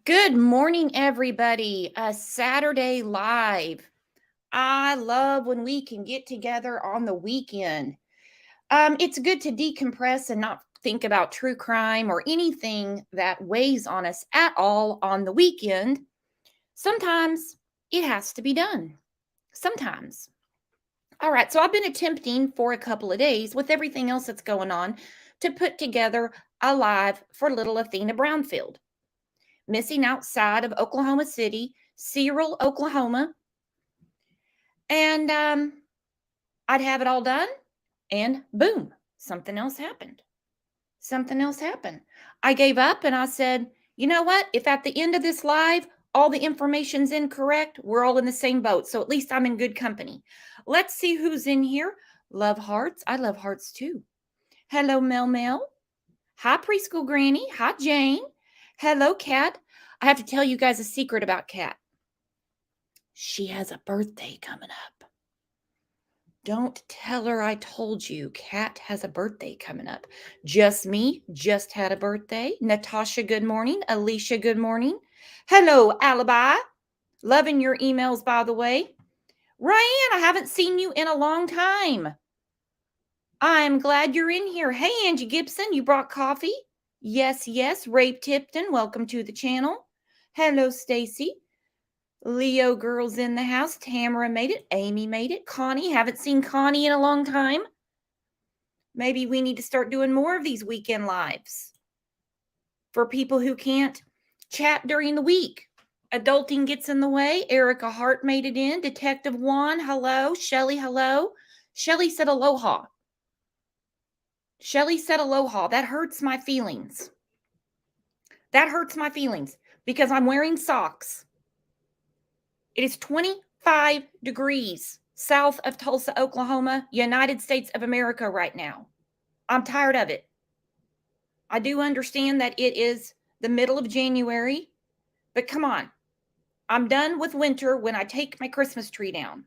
Good morning, everybody. A Saturday live. I love when we can get together on the weekend. It's good to decompress and not think about true crime or anything that weighs on us at all on the weekend. Sometimes it has to be done. Sometimes. All right, so I've been attempting for a couple of days with everything else that's going on to put together a live for little Athena Brownfield, missing outside of Oklahoma City, Cyril, Oklahoma. And I'd have it all done, and boom, something else happened. Something else happened. I gave up and I said, you know what? If at the end of this live, all the information's incorrect, we're all in the same boat. So at least I'm in good company. Let's see who's in here. Love hearts. I love hearts too. Hello, Mel Mel. Hi, Preschool Granny. Hi, Jane. Hello, Kat. I have to tell you guys a secret about Kat. She has a birthday coming up. Don't tell her I told you. Kat has a birthday coming up. Just me just had a birthday. Natasha, good morning. Alicia, good morning. Hello, Alibi. Loving your emails, by the way. Ryan, I haven't seen you in a long time. I'm glad you're in here. Hey, Angie Gibson, you brought coffee? Yes, yes. Rape Tipton, welcome to the channel. Hello, Stacy. Leo girls in the house. Tamara made it. Amy made it. Connie, haven't seen Connie in a long time. Maybe we need to start doing more of these weekend lives for people who can't chat during the week. Adulting gets in the way. Erica Hart made it in. Detective Juan, hello. Shelly, hello. Shelly said aloha. Shelly said aloha. That hurts my feelings. That hurts my feelings because I'm wearing socks. It is 25 degrees south of Tulsa, Oklahoma, United States of America right now. I'm tired of it. I do understand that it is the middle of January, but come on. I'm done with winter when I take my Christmas tree down.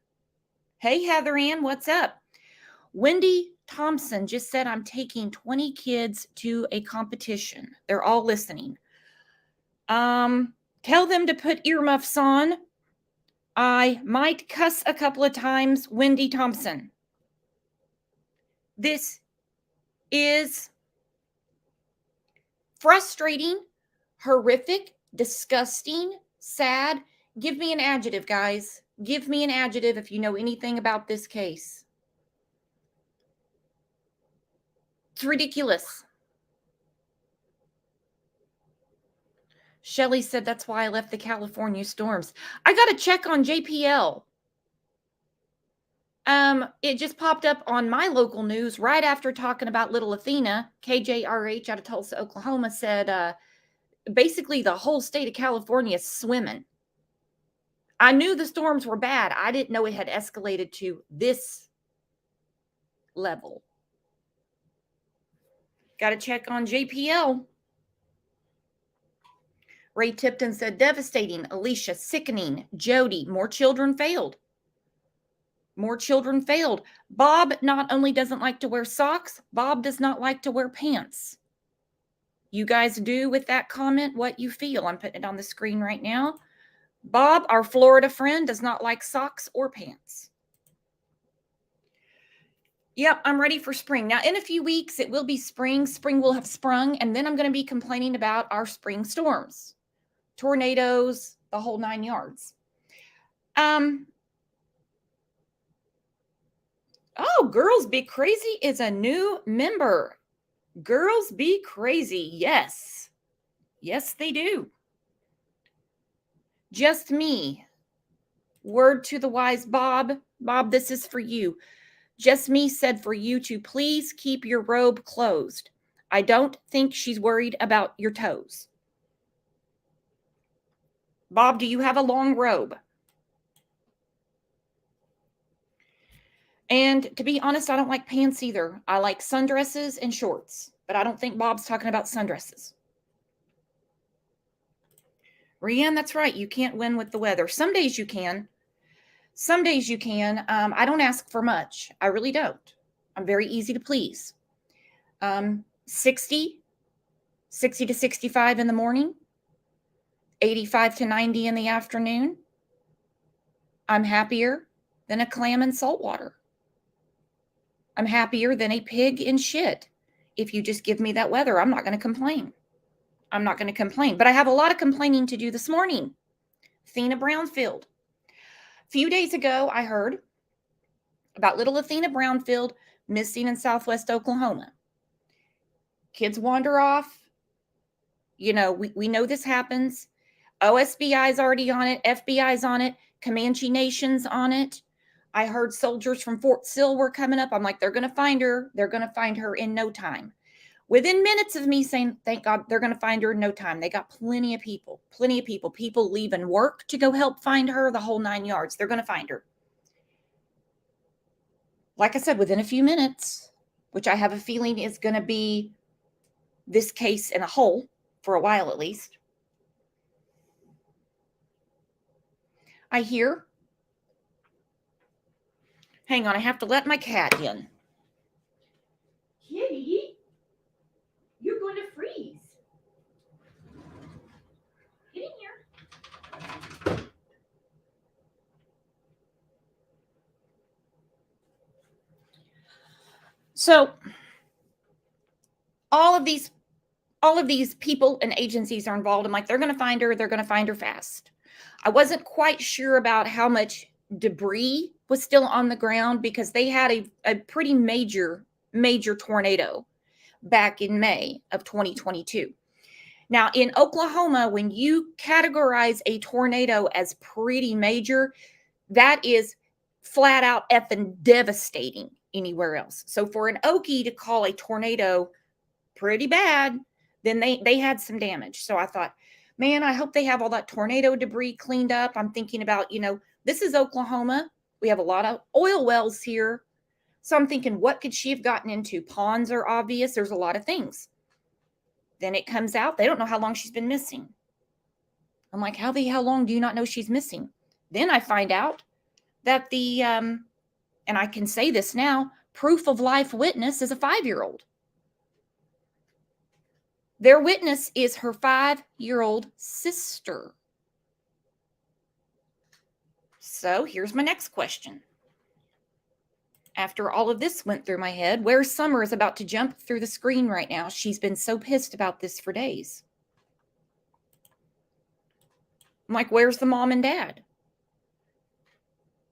Hey, Heather Ann, what's up? Wendy Thompson just said I'm taking 20 kids to a competition. They're all listening. Tell them to put earmuffs on. I might cuss a couple of times, Wendy Thompson. This is frustrating, horrific, disgusting, sad. Give me an adjective, guys. Give me an adjective if you know anything about this case. It's ridiculous. Shelly said that's why I left the California storms. I got to check on JPL. It just popped up on my local news right after talking about little Athena. KJRH out of Tulsa, Oklahoma said basically the whole state of California is swimming. I knew the storms were bad. I didn't know it had escalated to this level. Got to check on JPL. Ray Tipton said, devastating. Alicia, sickening. Jody, more children failed. More children failed. Bob not only doesn't like to wear socks, Bob does not like to wear pants. You guys do with that comment what you feel. I'm putting it on the screen right now. Bob, our Florida friend, does not like socks or pants. Yep, I'm ready for spring. Now, in a few weeks, it will be spring. Spring will have sprung, and then I'm going to be complaining about our spring storms. Tornadoes, the whole 9 yards. Oh, Girls Be Crazy is a new member. Girls Be Crazy. Yes. Yes, they do. Just me. Word to the wise Bob. Bob, this is for you. Just me said for you to please keep your robe closed. I don't think she's worried about your toes. Bob, do you have a long robe? And to be honest, I don't like pants either. I like sundresses and shorts, but I don't think Bob's talking about sundresses. Rianne, that's right. You can't win with the weather. Some days you can. Some days you can. I don't ask for much. I really don't. I'm very easy to please. 60 to 65 in the morning. 85 to 90 in the afternoon, I'm happier than a clam in salt water. I'm happier than a pig in shit. If you just give me that weather, I'm not going to complain. I'm not going to complain. But I have a lot of complaining to do this morning. Athena Brownfield. A few days ago, I heard about little Athena Brownfield missing in Southwest Oklahoma. Kids wander off. You know, we know this happens. OSBI's already on it. FBI's on it. Comanche Nation's on it. I heard soldiers from Fort Sill were coming up. I'm like, they're going to find her. They're going to find her in no time. Within minutes of me saying, thank God, they're going to find her in no time. They got plenty of people, people leaving work to go help find her, the whole 9 yards. They're going to find her. Like I said, within a few minutes, which I have a feeling is going to be this case in a hole for a while at least. I hear, hang on, I have to let my cat in. Kitty, you're going to freeze. Get in here. So all of these people and agencies are involved. I'm like, they're going to find her. They're going to find her fast. I wasn't quite sure about how much debris was still on the ground because they had a pretty major tornado back in May of 2022. Now, in Oklahoma, when you categorize a tornado as pretty major, that is flat out effing devastating anywhere else. So for an Okie to call a tornado pretty bad, then they had some damage. So I thought, man, I hope they have all that tornado debris cleaned up. I'm thinking about, this is Oklahoma. We have a lot of oil wells here. So I'm thinking, what could she have gotten into? Ponds are obvious. There's a lot of things. Then it comes out, they don't know how long she's been missing. I'm like, how long do you not know she's missing? Then I find out that and I can say this now, proof of life witness is a 5-year-old. Their witness is her 5-year-old sister. So here's my next question. After all of this went through my head, where's Summer is about to jump through the screen right now. She's been so pissed about this for days. I'm like, where's the mom and dad?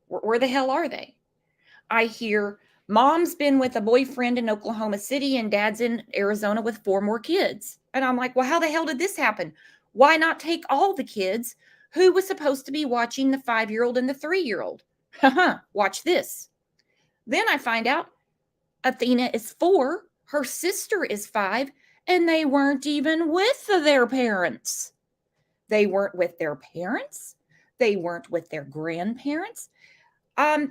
Where the hell are they? I hear mom's been with a boyfriend in Oklahoma City and dad's in Arizona with 4 more kids. And I'm like, well, how the hell did this happen? Why not take all the kids? Who was supposed to be watching the 5-year-old and the 3-year-old? Watch this. Then I find out Athena is 4, her sister is 5, and they weren't even with their parents. They weren't with their parents. They weren't with their grandparents.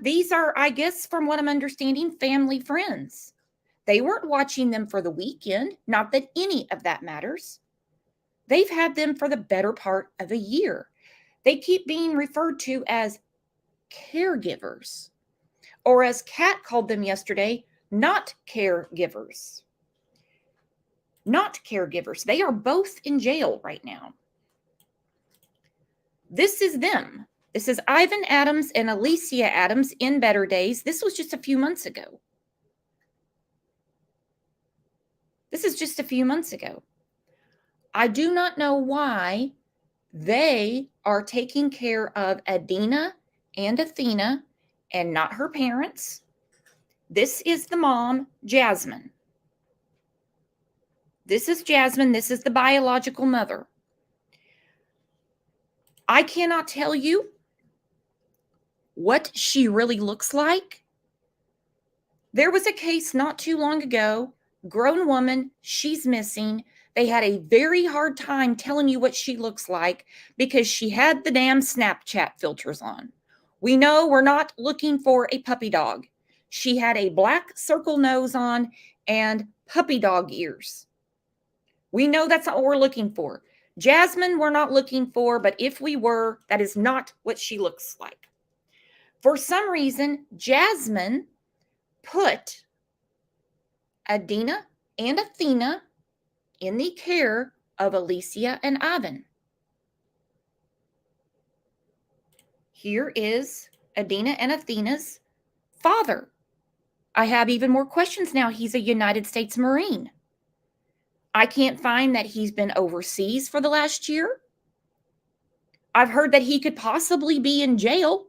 These are, I guess, from what I'm understanding, family friends. They weren't watching them for the weekend. Not that any of that matters. They've had them for the better part of a year. They keep being referred to as caregivers, or as Kat called them yesterday, not caregivers. Not caregivers. They are both in jail right now. This is them. This is Ivan Adams and Alicia Adams in better days. This was just a few months ago. This is just a few months ago. I do not know why they are taking care of Adina and Athena and not her parents. This is the mom, Jasmine. This is Jasmine. This is the biological mother. I cannot tell you what she really looks like. There was a case not too long ago, grown woman, she's missing. They had a very hard time telling you what she looks like because she had the damn Snapchat filters on. We know we're not looking for a puppy dog. She had a black circle nose on and puppy dog ears. We know that's not what we're looking for. Jasmine, we're not looking for, but if we were, that is not what she looks like. For some reason, Jasmine put Adina and Athena in the care of Alicia and Ivan. Here is Adina and Athena's father. I have even more questions now. He's a United States Marine. I can't find that he's been overseas for the last year. I've heard that he could possibly be in jail.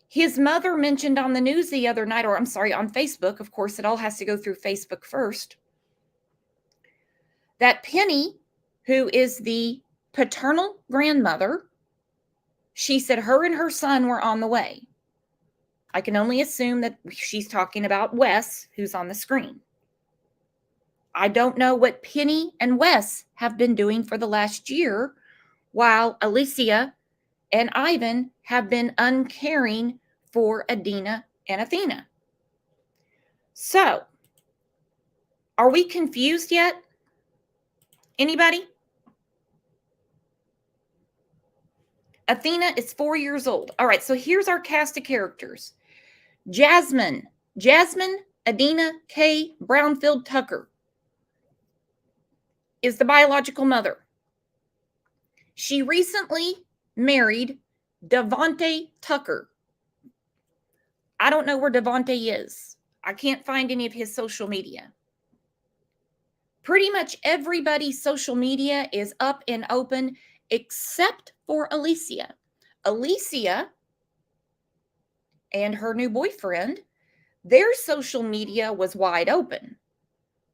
His mother mentioned on the news the other night, or I'm sorry, on Facebook, of course, it all has to go through Facebook first, that Penny, who is the paternal grandmother, she said her and her son were on the way. I can only assume that she's talking about Wes, who's on the screen. I don't know what Penny and Wes have been doing for the last year, while Alicia and Ivan have been uncaring for Adina and Athena. So, are we confused yet? Anybody? Athena is 4 years old. All right, so here's our cast of characters. Jasmine, Adina K. Brownfield Tucker is the biological mother. She recently married Devontae Tucker. I don't know where Devontae is. I can't find any of his social media. Pretty much everybody's social media is up and open except for Alicia. Alicia and her new boyfriend, their social media was wide open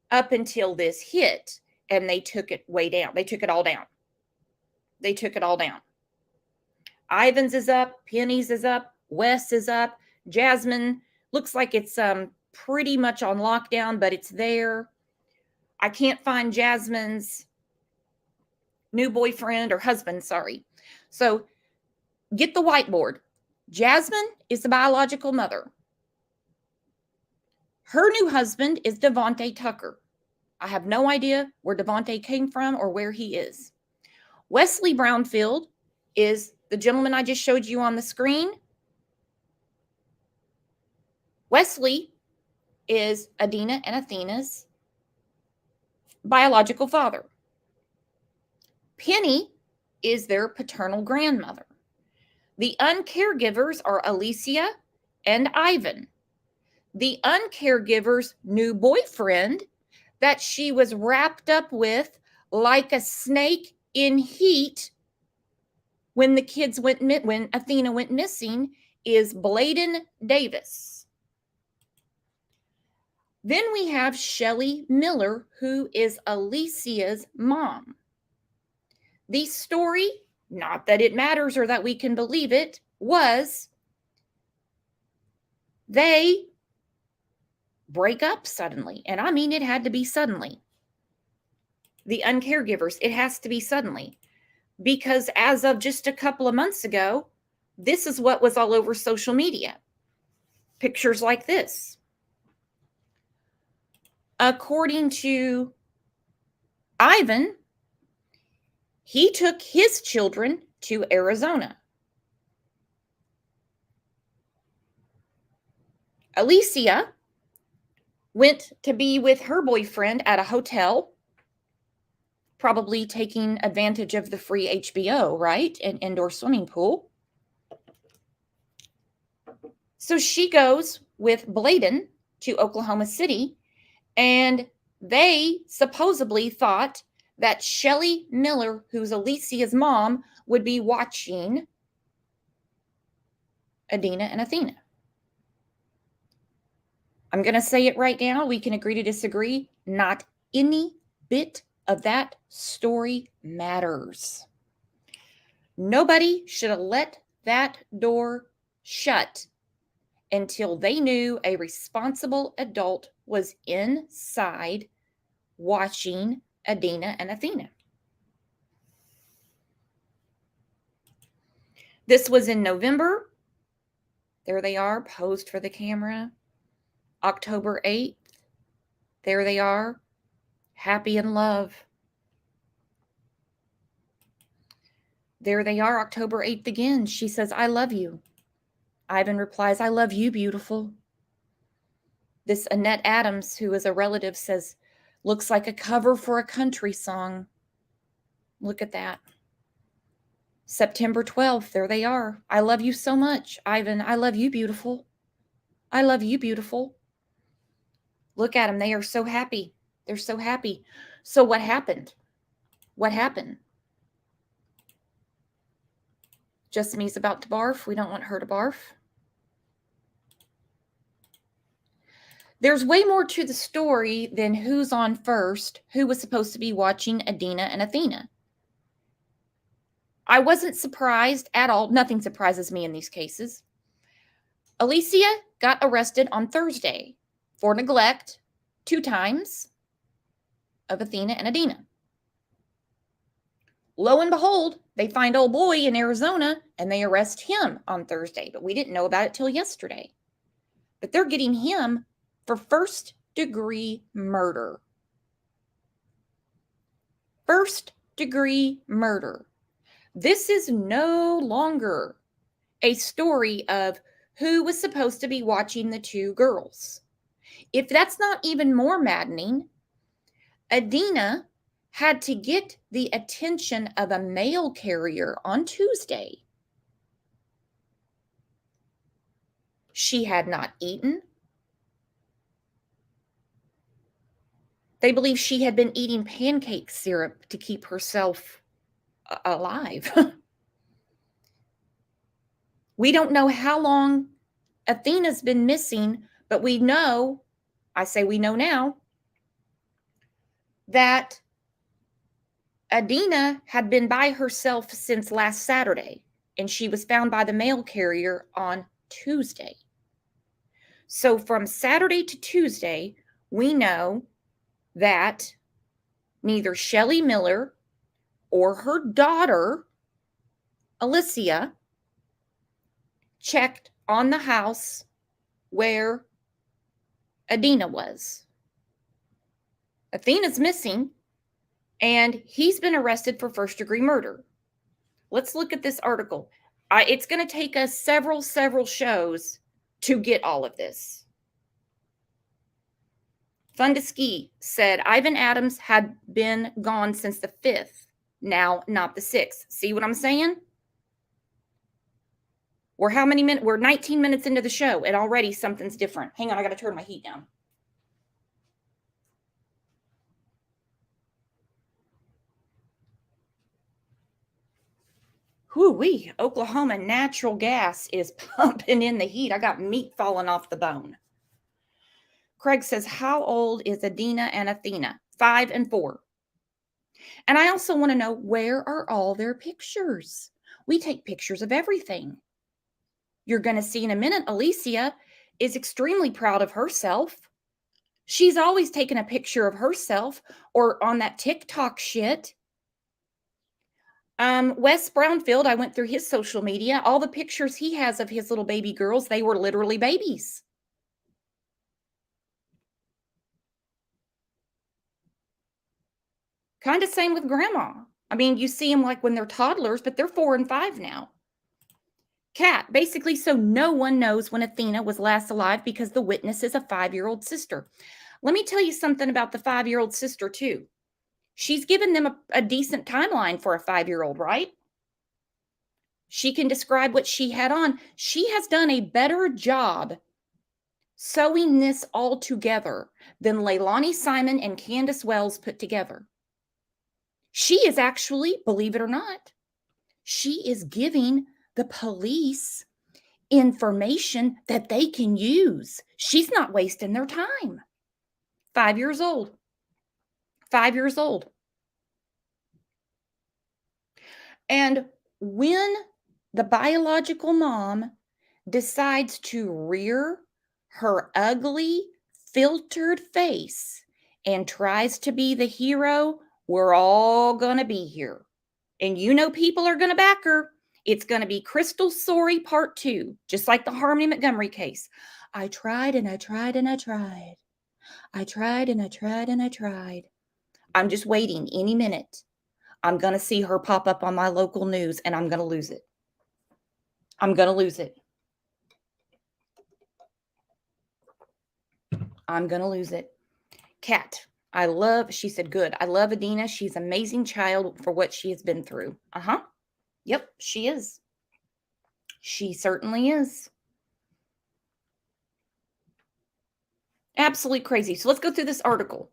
up until this hit, and they took it way down. They took it all down. Ivan's is up, Penny's is up, Wes is up, Jasmine looks like it's pretty much on lockdown, but it's there. I can't find Jasmine's new boyfriend or husband, sorry. So get the whiteboard. Jasmine is the biological mother. Her new husband is Devontae Tucker. I have no idea where Devontae came from or where he is. Wesley Brownfield is the gentleman I just showed you on the screen. Wesley is Adina and Athena's biological father. Penny is their paternal grandmother. The uncaregivers are Alicia and Ivan. The uncaregiver's new boyfriend that she was wrapped up with like a snake in heat when Athena went missing is Bladen Davis. Then we have Shelly Miller, who is Alicia's mom. The story, not that it matters or that we can believe it, was they break up suddenly. And I mean, it had to be suddenly. The uncaregivers, it has to be suddenly. Because as of just a couple of months ago, this is what was all over social media. Pictures like this. According to Ivan, he took his children to Arizona. Alicia went to be with her boyfriend at a hotel, probably taking advantage of the free HBO, right? An indoor swimming pool. So she goes with Bladen to Oklahoma City, and they supposedly thought that Shelly Miller, who's Alicia's mom, would be watching Adina and Athena. I'm going to say it right now. We can agree to disagree. Not any bit of that story matters. Nobody should have let that door shut until they knew a responsible adult was inside watching Adina and Athena. This was in November. There they are, posed for the camera. October 8th. There they are, happy in love. There they are, October 8th again. She says, I love you. Ivan replies, I love you, beautiful. This Annette Adams, who is a relative, says, looks like a cover for a country song. Look at that. September 12th, there they are. I love you so much, Ivan. I love you, beautiful. I love you, beautiful. Look at them. They are so happy. They're so happy. So what happened? What happened? Jessamine's about to barf. We don't want her to barf. There's way more to the story than who's on first, who was supposed to be watching Adina and Athena. I wasn't surprised at all. Nothing surprises me in these cases. Alicia got arrested on Thursday for neglect 2 times of Athena and Adina. Lo and behold, they find old boy in Arizona and they arrest him on Thursday, but we didn't know about it till yesterday. But they're getting him for first-degree murder. First-degree murder. This is no longer a story of who was supposed to be watching the 2 girls. If that's not even more maddening, Adina had to get the attention of a mail carrier on Tuesday. She had not eaten. They believe she had been eating pancake syrup to keep herself alive. We don't know how long Athena's been missing, but we know, I say we know now, that Adina had been by herself since last Saturday, and she was found by the mail carrier on Tuesday. So from Saturday to Tuesday, we know that neither Shelley Miller or her daughter, Alicia, checked on the house where Adina was. Athena's missing, and he's been arrested for first-degree murder. Let's look at this article. It's going to take us several shows to get all of this. Fun to Ski said Ivan Adams had been gone since the 5th, now not the 6th. See what I'm saying? We're how many minutes? We're 19 minutes into the show, and already something's different. Hang on, I got to turn my heat down. Whoo-wee, Oklahoma natural gas is pumping in the heat. I got meat falling off the bone. Craig says, how old is Adina and Athena? 5 and 4. And I also want to know, where are all their pictures? We take pictures of everything. You're going to see in a minute, Alicia is extremely proud of herself. She's always taken a picture of herself or on that TikTok shit. Wes Brownfield, I went through his social media. All the pictures he has of his little baby girls, they were literally babies. Kind of same with grandma. I mean, you see them like when they're toddlers, but they're 4 and 5 now. Kat, basically, so no one knows when Athena was last alive because the witness is a 5-year-old sister. Let me tell you something about the 5-year-old sister, too. She's given them a decent timeline for a 5-year-old, right? She can describe what she had on. She has done a better job sewing this all together than Leilani Simon and Candace Wells put together. She is actually, believe it or not, she is giving the police information that they can use. She's not wasting their time. 5 years old. 5 years old. And when the biological mom decides to rear her ugly, filtered face and tries to be the hero, we're all going to be here. And you know people are going to back her. It's going to be Crystal Sorry Part 2, just like the Harmony Montgomery case. I tried and I tried and I tried. I tried and I tried and I tried. I'm just waiting any minute. I'm going to see her pop up on my local news and I'm going to lose it. I'm going to lose it. I'm going to lose it. Kat, she said, good. I love Adina. She's an amazing child for what she has been through. Uh-huh. Yep, she is. She certainly is. Absolutely crazy. So let's go through this article.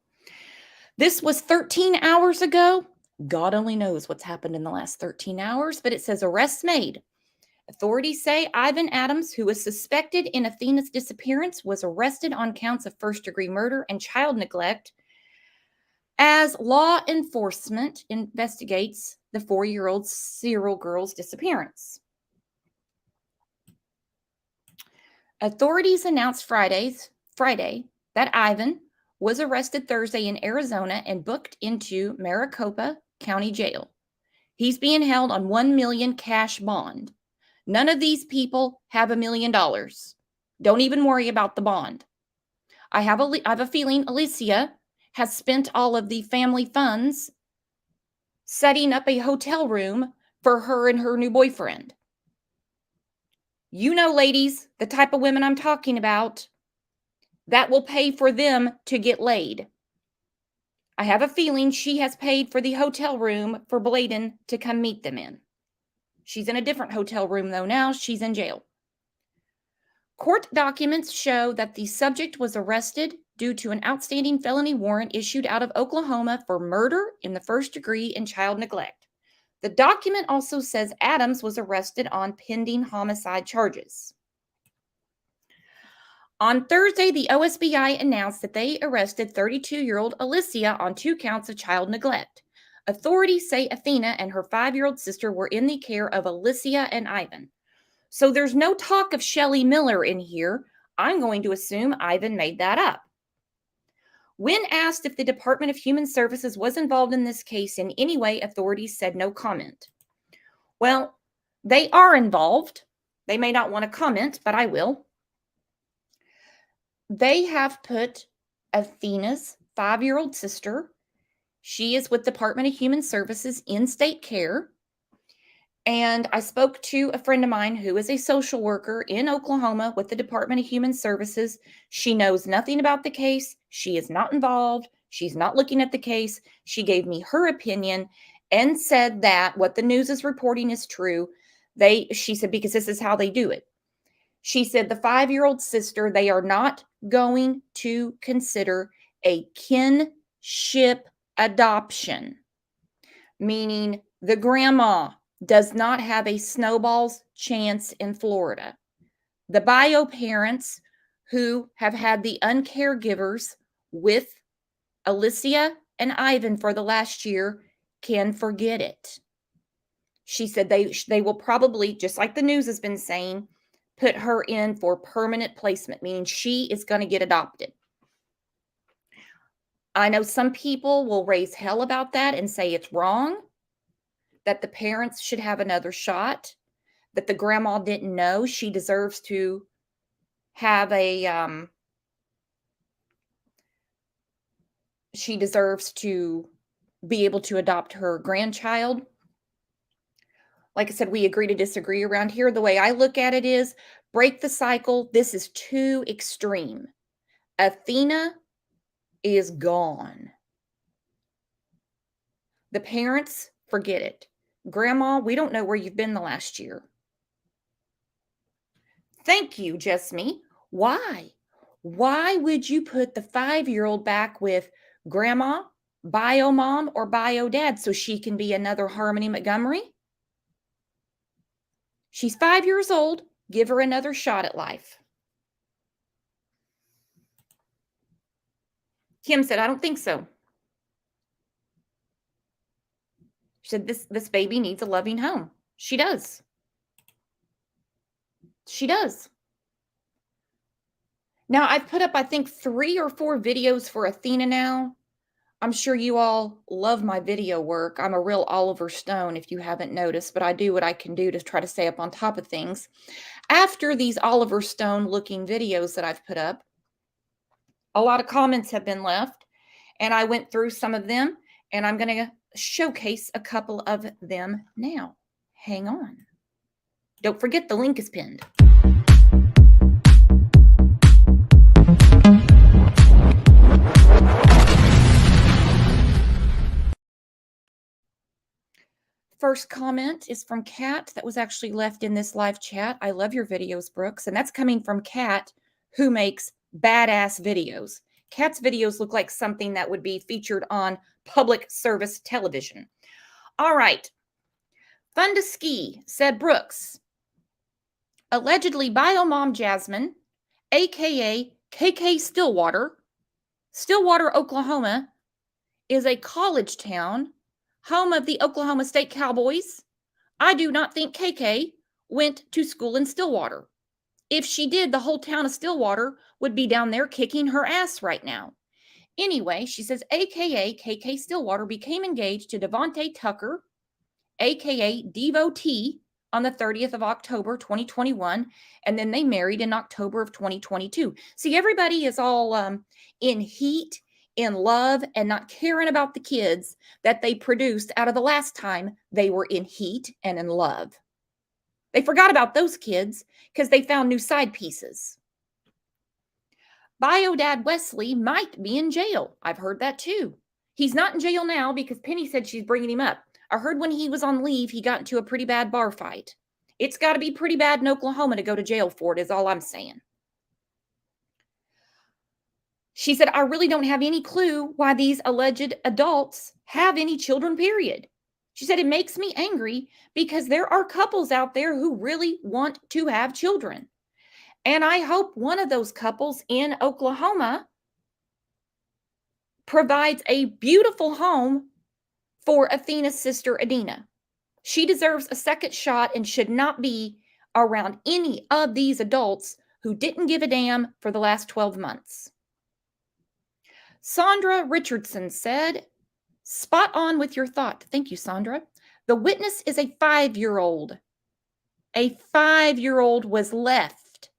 This was 13 hours ago. God only knows what's happened in the last 13 hours, but it says arrests made. Authorities say Ivan Adams, who was suspected in Athena's disappearance, was arrested on counts of first-degree murder and child neglect as law enforcement investigates the 4-year-old Cyril girl's disappearance. Authorities announced Friday that Ivan was arrested Thursday in Arizona and booked into Maricopa County Jail. He's being held on $1 million cash bond. None of these people have $1 million. Don't even worry about the bond. I have a feeling Alicia has spent all of the family funds setting up a hotel room for her and her new boyfriend. You know, ladies, the type of women I'm talking about, that will pay for them to get laid. I have a feeling she has paid for the hotel room for Bladen to come meet them in. She's in a different hotel room, though, now. She's in jail. Court documents show that the subject was arrested due to an outstanding felony warrant issued out of Oklahoma for murder in the first degree and child neglect. The document also says Adams was arrested on pending homicide charges. On Thursday, the OSBI announced that they arrested 32-year-old Alicia on 2 counts of child neglect. Authorities say Athena and her 5-year-old sister were in the care of Alicia and Ivan. So there's no talk of Shelley Miller in here. I'm going to assume Ivan made that up. When asked if the Department of Human Services was involved in this case in any way, authorities said no comment. Well, they are involved. They may not want to comment, but I will. They have put Athena's 5-year-old sister, she is with Department of Human Services in state care. And I spoke to a friend of mine who is a social worker in Oklahoma with the Department of Human Services. She knows nothing about the case. She is not involved. She's not looking at the case. She gave me her opinion and said that what the news is reporting is true. She said, because this is how they do it. She said the 5-year-old sister, they are not going to consider a kinship adoption, meaning the grandma does not have a snowball's chance in Florida. The bio parents who have had the uncaregivers with Alicia and Ivan for the last year can forget it. She said they will probably, just like the news has been saying, put her in for permanent placement, meaning she is going to get adopted. I know some people will raise hell about that and say it's wrong, that the parents should have another shot, that the grandma didn't know she deserves to have she deserves to be able to adopt her grandchild. Like I said, we agree to disagree around here. The way I look at it is break the cycle. This is too extreme. Athena is gone. The parents, forget it. Grandma, we don't know where you've been the last year. Thank you, Just Me. Why? Why would you put the 5-year-old back with grandma, bio mom, or bio dad so she can be another Harmony Montgomery? She's 5 years old. Give her another shot at life. Kim said, I don't think so. She said, this baby needs a loving home. She does. She does. Now, I've put up, I think, 3 or 4 videos for Athena now. I'm sure you all love my video work. I'm a real Oliver Stone, if you haven't noticed, but I do what I can do to try to stay up on top of things. After these Oliver Stone-looking videos that I've put up, a lot of comments have been left, and I went through some of them, and I'm going to showcase a couple of them now. Hang on. Don't forget the link is pinned. first comment is from Kat that was actually left in this live chat. I love your videos, Brooks. And that's coming from Kat, who makes badass videos. Kat's videos look like something that would be featured on public service television. All right. Fun to Ski said, Brooks, allegedly bio mom Jasmine, aka KK Stillwater, Oklahoma, is a college town, home of the Oklahoma State Cowboys. I do not think KK went to school in Stillwater. If she did, the whole town of Stillwater would be down there kicking her ass right now. Anyway, she says, aka KK Stillwater became engaged to Devontae Tucker, aka Devo T, on the 30th of October, 2021, and then they married in October of 2022. See, everybody is all in heat, in love, and not caring about the kids that they produced out of the last time they were in heat and in love. They forgot about those kids because they found new side pieces. Bio Dad Wesley might be in jail. I've heard that too. He's not in jail now because Penny said she's bringing him up. I heard when he was on leave, he got into a pretty bad bar fight. It's got to be pretty bad in Oklahoma to go to jail for it, is all I'm saying. She said, I really don't have any clue why these alleged adults have any children, period. She said, it makes me angry because there are couples out there who really want to have children. And I hope one of those couples in Oklahoma provides a beautiful home for Athena's sister, Adina. She deserves a second shot and should not be around any of these adults who didn't give a damn for the last 12 months. Sandra Richardson said, spot on with your thought. Thank you, Sandra. The witness is a 5-year-old. A 5-year-old was left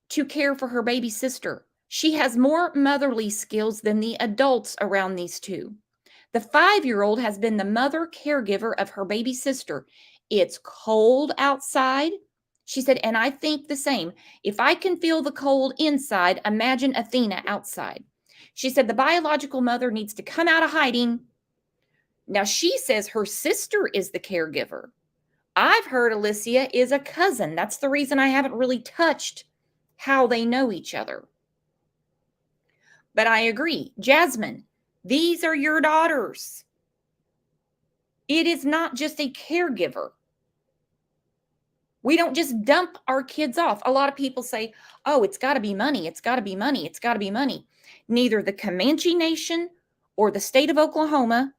to care for her baby sister. She has more motherly skills than the adults around these two. The 5-year-old has been the mother caregiver of her baby sister. It's cold outside. She said, and I think the same. If I can feel the cold inside, imagine Athena outside. She said the biological mother needs to come out of hiding. Now, she says her sister is the caregiver. I've heard Alicia is a cousin. That's the reason I haven't really touched how they know each other. But I agree. Jasmine, these are your daughters. It is not just a caregiver. We don't just dump our kids off. A lot of people say, oh, it's got to be money. It's got to be money. It's got to be money. Neither the Comanche Nation or the state of Oklahoma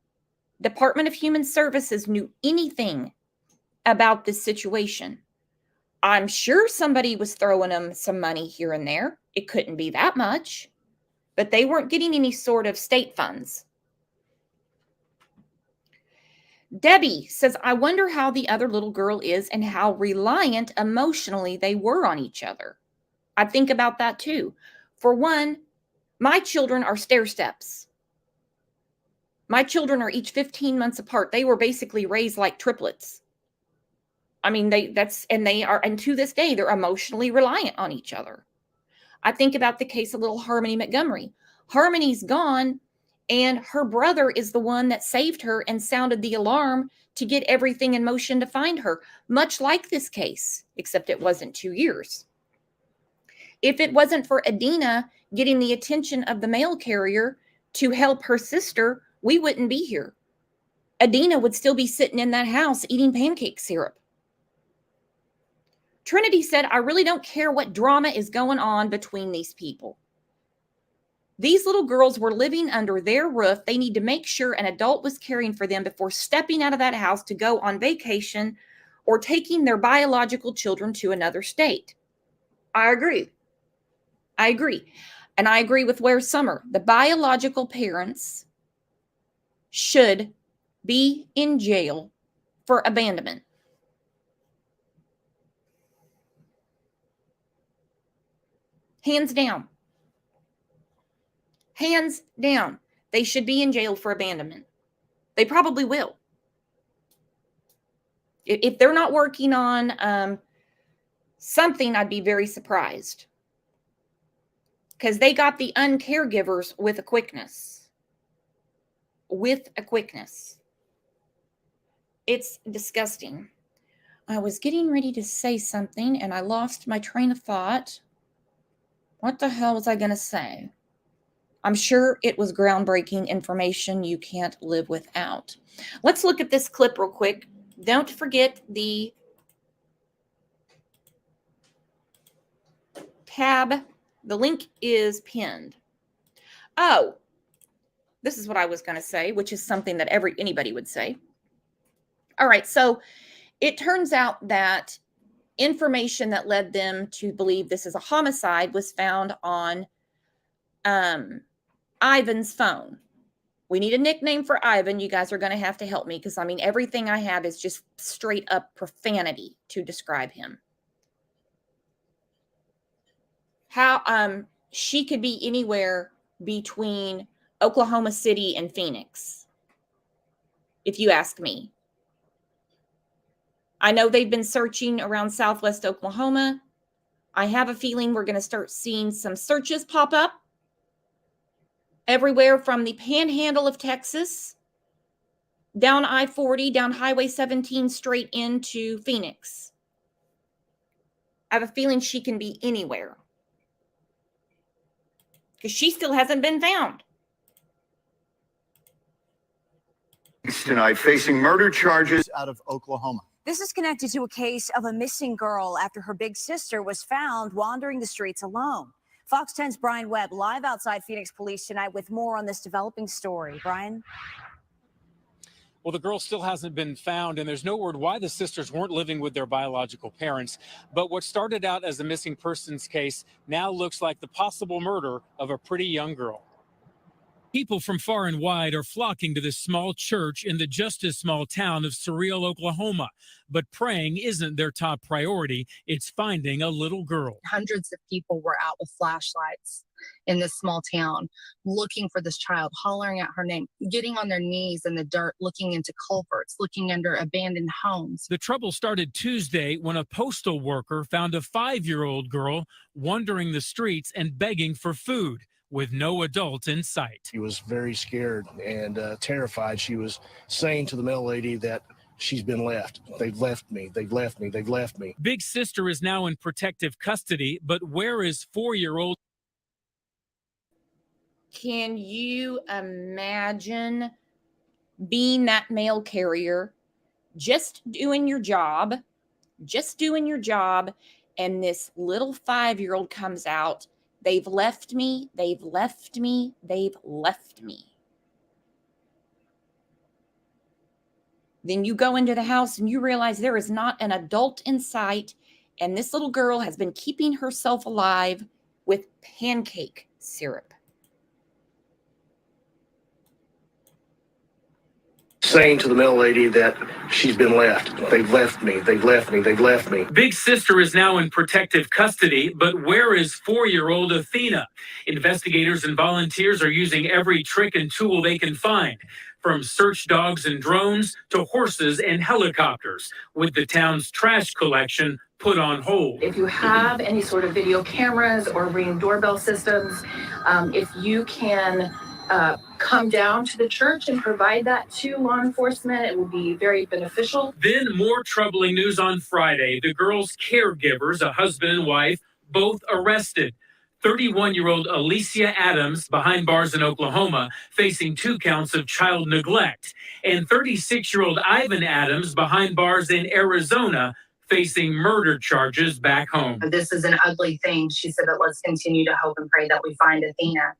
Department of Human Services knew anything about this situation. I'm sure somebody was throwing them some money here and there. It couldn't be that much, but they weren't getting any sort of state funds. Debbie says, I wonder how the other little girl is and how reliant emotionally they were on each other. I think about that too. For one, my children are stair steps. My children are each 15 months apart. They were basically raised like triplets. I mean, and to this day, they're emotionally reliant on each other. I think about the case of little Harmony Montgomery. Harmony's gone, and her brother is the one that saved her and sounded the alarm to get everything in motion to find her, much like this case, except it wasn't 2 years. If it wasn't for Adina getting the attention of the mail carrier to help her sister, we wouldn't be here. Adina would still be sitting in that house eating pancake syrup. Trinity said, I really don't care what drama is going on between these people. These little girls were living under their roof. They need to make sure an adult was caring for them before stepping out of that house to go on vacation or taking their biological children to another state. I agree. And I agree with Ware Summer. The biological parents should be in jail for abandonment. Hands down. Hands down. They should be in jail for abandonment. They probably will. If they're not working on something, I'd be very surprised. Because they got the uncaregivers with a quickness. With a quickness. It's disgusting. I was getting ready to say something and I lost my train of thought. What the hell was I going to say? I'm sure it was groundbreaking information you can't live without. Let's look at this clip real quick. Don't forget the tab. The link is pinned. Oh, this is what I was going to say, which is something that anybody would say. All right, so it turns out that information that led them to believe this is a homicide was found on Ivan's phone. We need a nickname for Ivan. You guys are going to have to help me because, I mean, everything I have is just straight up profanity to describe him. How she could be anywhere between Oklahoma City and Phoenix, if you ask me. I know they've been searching around Southwest Oklahoma. I have a feeling we're going to start seeing some searches pop up everywhere from the panhandle of Texas, down I-40, down Highway 17, straight into Phoenix. I have a feeling she can be anywhere because she still hasn't been found. Tonight, facing murder charges out of Oklahoma. This is connected to a case of a missing girl after her big sister was found wandering the streets alone. Fox 10's Brian Webb live outside Phoenix Police tonight with more on this developing story. Brian? Well, the girl still hasn't been found, and there's no word why the sisters weren't living with their biological parents. But what started out as a missing persons case now looks like the possible murder of a pretty young girl. People from far and wide are flocking to this small church in the just as small town of Surreal, Oklahoma. But praying isn't their top priority. It's finding a little girl. Hundreds of people were out with flashlights in this small town looking for this child, hollering out her name, getting on their knees in the dirt, looking into culverts, looking under abandoned homes. The trouble started Tuesday when a postal worker found a 5-year-old girl wandering the streets and begging for food, with no adult in sight. She was very scared and terrified. She was saying to the mail lady that she's been left. They've left me. They've left me. They've left me. Big sister is now in protective custody, but where is 4-year-old? Can you imagine being that mail carrier, just doing your job, and this little 5-year-old comes out? They've left me, they've left me, they've left me. Then you go into the house and you realize there is not an adult in sight, and this little girl has been keeping herself alive with pancake syrup. Saying to the mail lady that she's been left. They've left me. They've left me. They've left me. Big sister is now in protective custody, but where is 4-year-old Athena? Investigators and volunteers are using every trick and tool they can find, from search dogs and drones to horses and helicopters, with the town's trash collection put on hold. If you have any sort of video cameras or Ring doorbell systems, if you can come down to the church and provide that to law enforcement, it will be very beneficial. Then more troubling news on Friday. The girl's caregivers, a husband and wife, both arrested. 31-year-old Alicia Adams, behind bars in Oklahoma, facing 2 counts of child neglect. And 36-year-old Ivan Adams, behind bars in Arizona, facing murder charges back home. This is an ugly thing. She said that let's continue to hope and pray that we find Athena.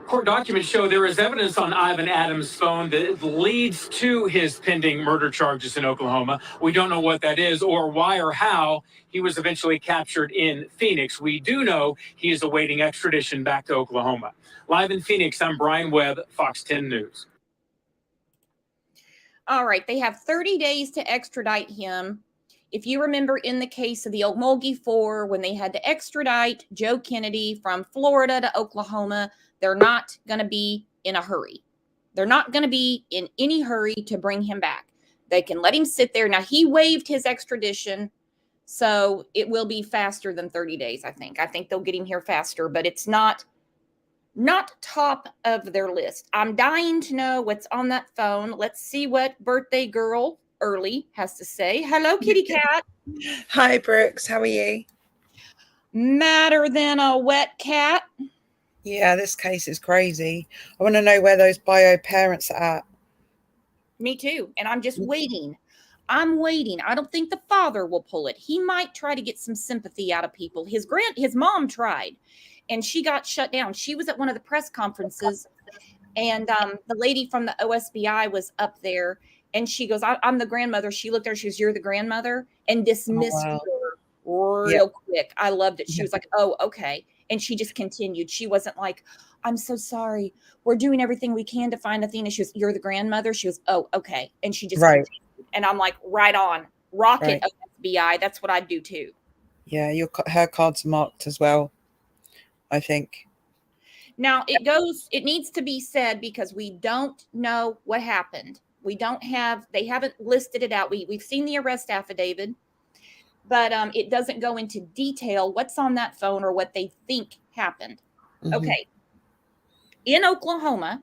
Court documents show there is evidence on Ivan Adams' phone that leads to his pending murder charges in Oklahoma. We don't know what that is or why or how he was eventually captured in Phoenix. We do know he is awaiting extradition back to Oklahoma. Live in Phoenix, I'm Brian Webb, Fox 10 News. All right, they have 30 days to extradite him. If you remember in the case of the Okmulgee 4, when they had to extradite Joe Kennedy from Florida to Oklahoma, they're not going to be in a hurry. They're not going to be in any hurry to bring him back. They can let him sit there. Now, he waived his extradition, so it will be faster than 30 days, I think. I think they'll get him here faster, but it's not not top of their list. I'm dying to know what's on that phone. Let's see what birthday girl Early has to say. Hello, kitty cat. Hi, Brooks. How are you? Madder than a wet cat. Yeah, this case is crazy. I want to know where those bio parents are at. Me too. And I'm just waiting. I'm waiting. I don't think the father will pull it. He might try to get some sympathy out of people. His mom tried, and she got shut down. She was at one of the press conferences, and the lady from the OSBI was up there, and she goes, I'm the grandmother. She looked at her, she goes, you're the grandmother, and dismissed her real quick. I loved it. She was like, oh, okay. And she just continued. She wasn't like, I'm so sorry. We're doing everything we can to find Athena. She was, you're the grandmother. She was, oh, okay. And she just continued. And I'm like, right on. Rocket OSBI. That's what I'd do too. Yeah, her cards are marked as well, I think. Now it needs to be said because we don't know what happened. They haven't listed it out. We've seen the arrest affidavit, but it doesn't go into detail what's on that phone or what they think happened. Mm-hmm. Okay. In Oklahoma,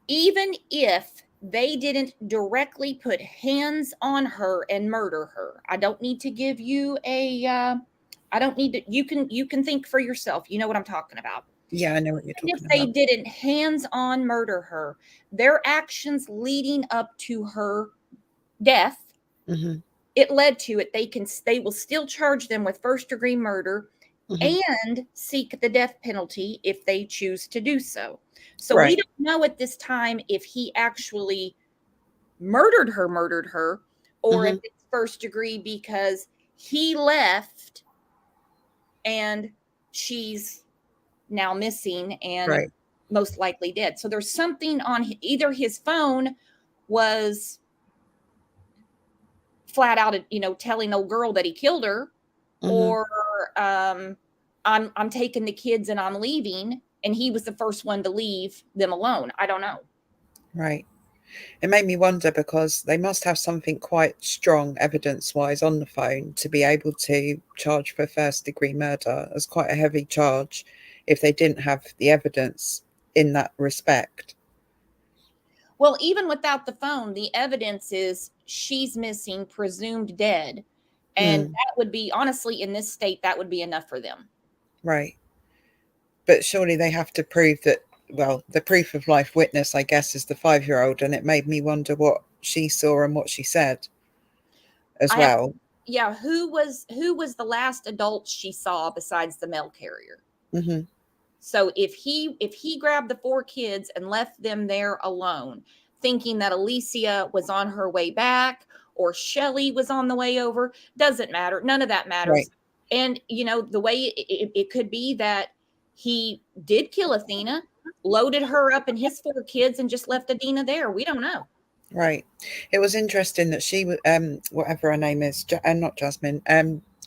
even if they didn't directly put hands on her and murder her, I don't need to give you you can think for yourself. You know what I'm talking about. Yeah, I know what you're talking about. If they didn't hands-on murder her, their actions leading up to her death, it led to it. They will still charge them with first-degree murder and seek the death penalty if they choose to do so. So we don't know at this time if he actually murdered her, or if it's first degree because he left and she's now missing and most likely dead. So there's something on either his phone was flat out, telling old girl that he killed her, or I'm taking the kids and I'm leaving, and he was the first one to leave them alone. I don't know. Right. It made me wonder because they must have something quite strong evidence-wise on the phone to be able to charge for first-degree murder as quite a heavy charge if they didn't have the evidence in that respect. Well, even without the phone, the evidence is she's missing, presumed dead. And that would be, honestly, in this state, that would be enough for them. Right. But surely they have to prove that, well, the proof of life witness, I guess, is the 5-year-old. And it made me wonder what she saw and what she said as well. Who was the last adult she saw besides the mail carrier? So if he grabbed the 4 kids and left them there alone, thinking that Alicia was on her way back or Shelly was on the way over, doesn't matter. None of that matters. Right. And, the way it could be that he did kill Athena, loaded her up in his 4 kids and just left Adina there. We don't know. Right. It was interesting that she, whatever her name is, not Jasmine,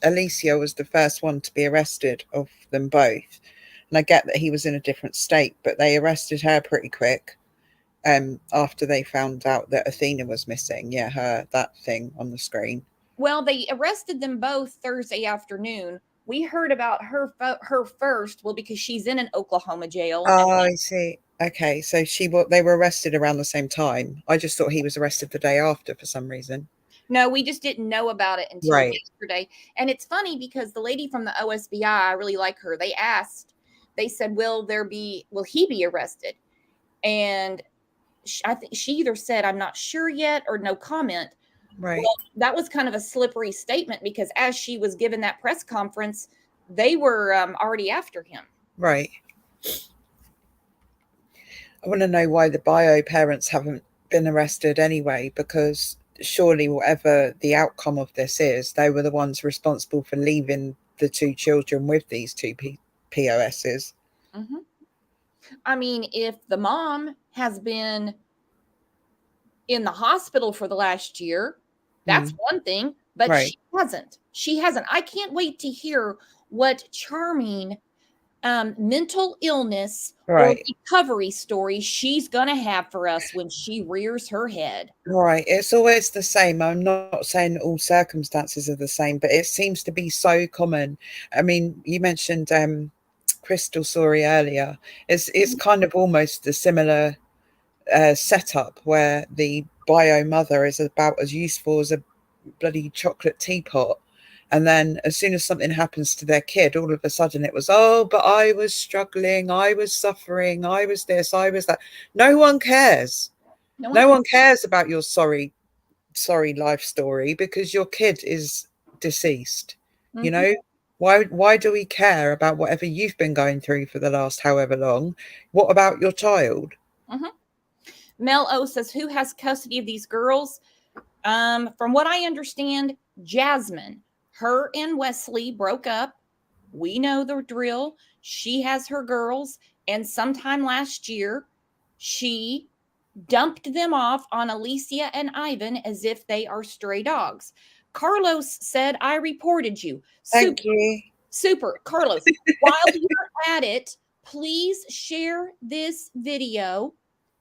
Alicia was the first one to be arrested of them both. And I get that he was in a different state, but they arrested her pretty quick after they found out that Athena was missing. Yeah, that thing on the screen. Well, they arrested them both Thursday afternoon. We heard about her first, because she's in an Oklahoma jail. Oh, I see. Okay, so they were arrested around the same time. I just thought he was arrested the day after for some reason. No, we just didn't know about it until yesterday. And it's funny because the lady from the OSBI, I really like her. They said, will he be arrested? And I think she either said, I'm not sure yet, or no comment. Right. Well, that was kind of a slippery statement because as she was given that press conference, they were already after him. Right. I want to know why the bio parents haven't been arrested anyway, because surely whatever the outcome of this is, they were the ones responsible for leaving the 2 children with these 2 POSs. I mean, if the mom has been in the hospital for the last year, that's one thing, but she hasn't. I can't wait to hear what charming mental illness or recovery story she's going to have for us when she rears her head. Right. It's always the same. I'm not saying all circumstances are the same, but it seems to be so common. I mean, you mentioned Crystal story earlier, it's kind of almost a similar setup where the bio mother is about as useful as a bloody chocolate teapot. And then as soon as something happens to their kid, all of a sudden it was, oh, but I was struggling, I was suffering, I was this, I was that. No one cares. No one cares about your sorry life story, because your kid is deceased. You know, why do we care about whatever you've been going through for the last however long? What about your child? Mel O says, who has custody of these girls? From what I understand, Jasmine. Her and Wesley broke up. We know the drill. She has her girls, and sometime last year, she dumped them off on Alicia and Ivan as if they are stray dogs. Carlos said, I reported you. Thank you. Super. Carlos, while you're at it, please share this video.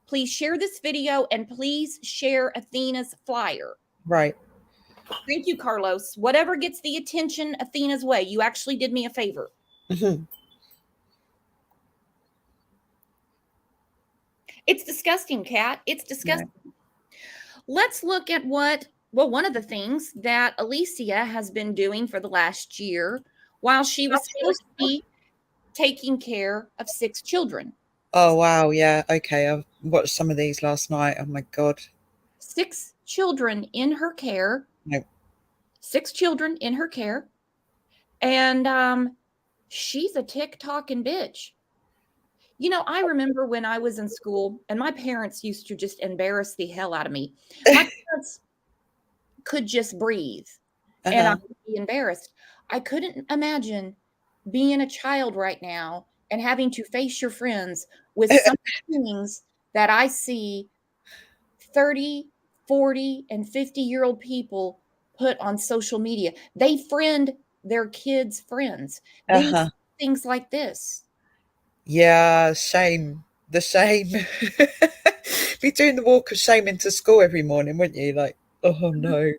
Please share this video, and please share Athena's flyer. Right. Thank you, Carlos. Whatever gets the attention Athena's way. You actually did me a favor. It's disgusting, Kat. It's disgusting. Yeah. Let's look at one of the things that Alicia has been doing for the last year while she was supposed to be taking care of 6 children. Oh, wow. Yeah. Okay. I watched some of these last night. Oh, my God. 6 children in her care. No. 6 children in her care. And she's a tick-tocking bitch. You know, I remember when I was in school and my parents used to just embarrass the hell out of me. My parents could just breathe and I would be embarrassed. I couldn't imagine being a child right now and having to face your friends with some things that I see 30, 40, and 50-year-old people put on social media. They friend their kids' friends. They do things like this. Yeah, shame. The shame. Be doing the walk of shame into school every morning, wouldn't you? Like, oh no.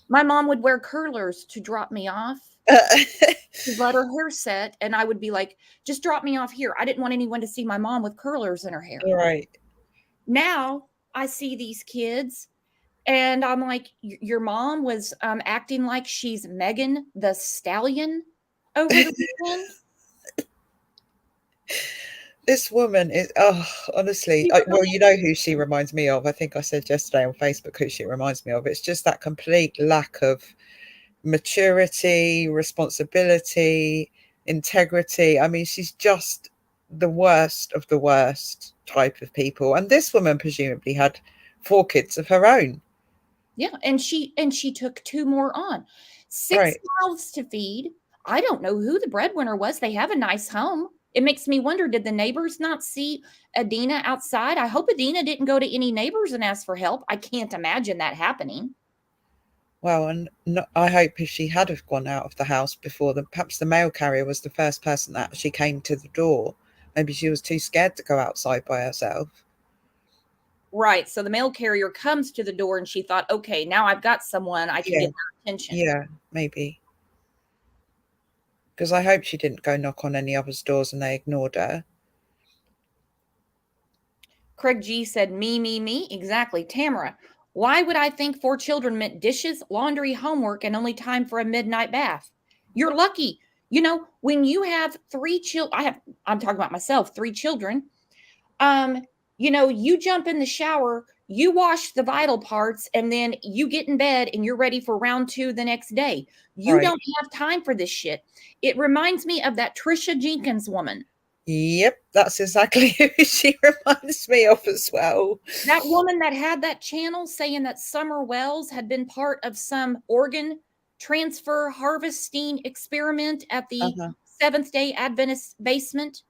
My mom would wear curlers to drop me off. To let her hair set, and I would be like, just drop me off here. I didn't want anyone to see my mom with curlers in her hair. Right. Now I see these kids and I'm like, your mom was acting like she's Megan the Stallion over the weekend. This woman is, honestly, well, you know who she reminds me of. I think I said yesterday on Facebook who she reminds me of. It's just that complete lack of maturity, responsibility, integrity. I mean, she's just the worst of the worst type of people. And this woman presumably had 4 kids of her own. Yeah, and she took 2 more on. 6 mouths to feed. I don't know who the breadwinner was. They have a nice home. It makes me wonder, did the neighbors not see Adina outside? I hope Adina didn't go to any neighbors and ask for help. I can't imagine that happening. Well, and I hope if she had have gone out of the house before, perhaps the mail carrier was the first person that she came to the door. Maybe she was too scared to go outside by herself. Right. So the mail carrier comes to the door and she thought, okay, now I've got someone I can get their attention. Yeah, maybe. Because I hope she didn't go knock on any other's doors and they ignored her. Craig G said, me. Exactly. Tamara, why would I think 4 children meant dishes, laundry, homework, and only time for a midnight bath? You're lucky. You know, when you have 3 children, I'm talking about myself, 3 children. You know, you jump in the shower, you wash the vital parts, and then you get in bed and you're ready for round 2 the next day. You don't have time for this shit. It reminds me of that Trisha Jenkins woman. Yep, that's exactly who she reminds me of as well. That woman that had that channel saying that Summer Wells had been part of some organ transfer harvesting experiment at the Seventh-day Adventist basement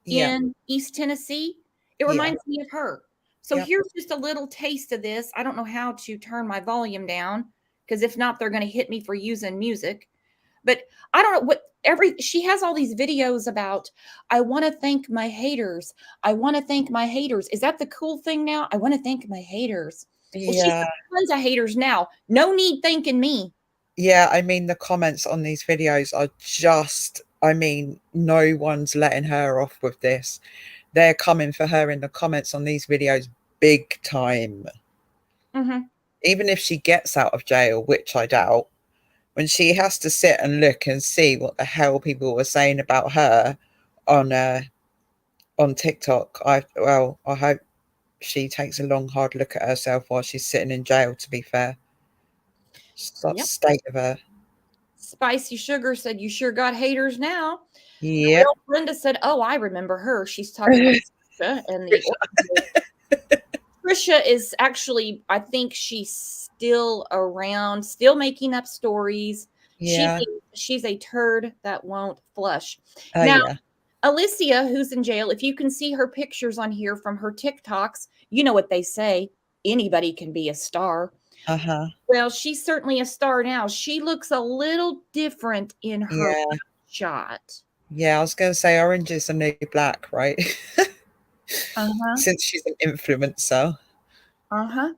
in East Tennessee. It reminds me of her. So here's just a little taste of this. I don't know how to turn my volume down, because if not, they're going to hit me for using music. But I don't know she has all these videos about, I want to thank my haters. I want to thank my haters. Is that the cool thing now? I want to thank my haters. Well, she's got tons of haters now. No need thanking me. Yeah, I mean, the comments on these videos are just I mean, no one's letting her off with this. They're coming for her in the comments on these videos big time. Mm-hmm. Even if she gets out of jail, which I doubt, when she has to sit and look and see what the hell people were saying about her on TikTok, I hope she takes a long, hard look at herself while she's sitting in jail, to be fair. Such Yep. state of her. Spicy Sugar said, "You sure got haters now." Yep. Well, Brenda said, "Oh, I remember her. She's talking about Trisha and the Trisha is actually, I think she's still around, still making up stories. Yeah. She's a turd that won't flush." Oh, Now, yeah. Alicia, who's in jail, if you can see her pictures on here from her TikToks, you know what they say, anybody can be a star. Uh-huh. Well, she's certainly a star now. She looks a little different in her Yeah. shot. Yeah, I was going to say orange is the new black, right? Uh-huh. Since she's an influencer. Uh-huh.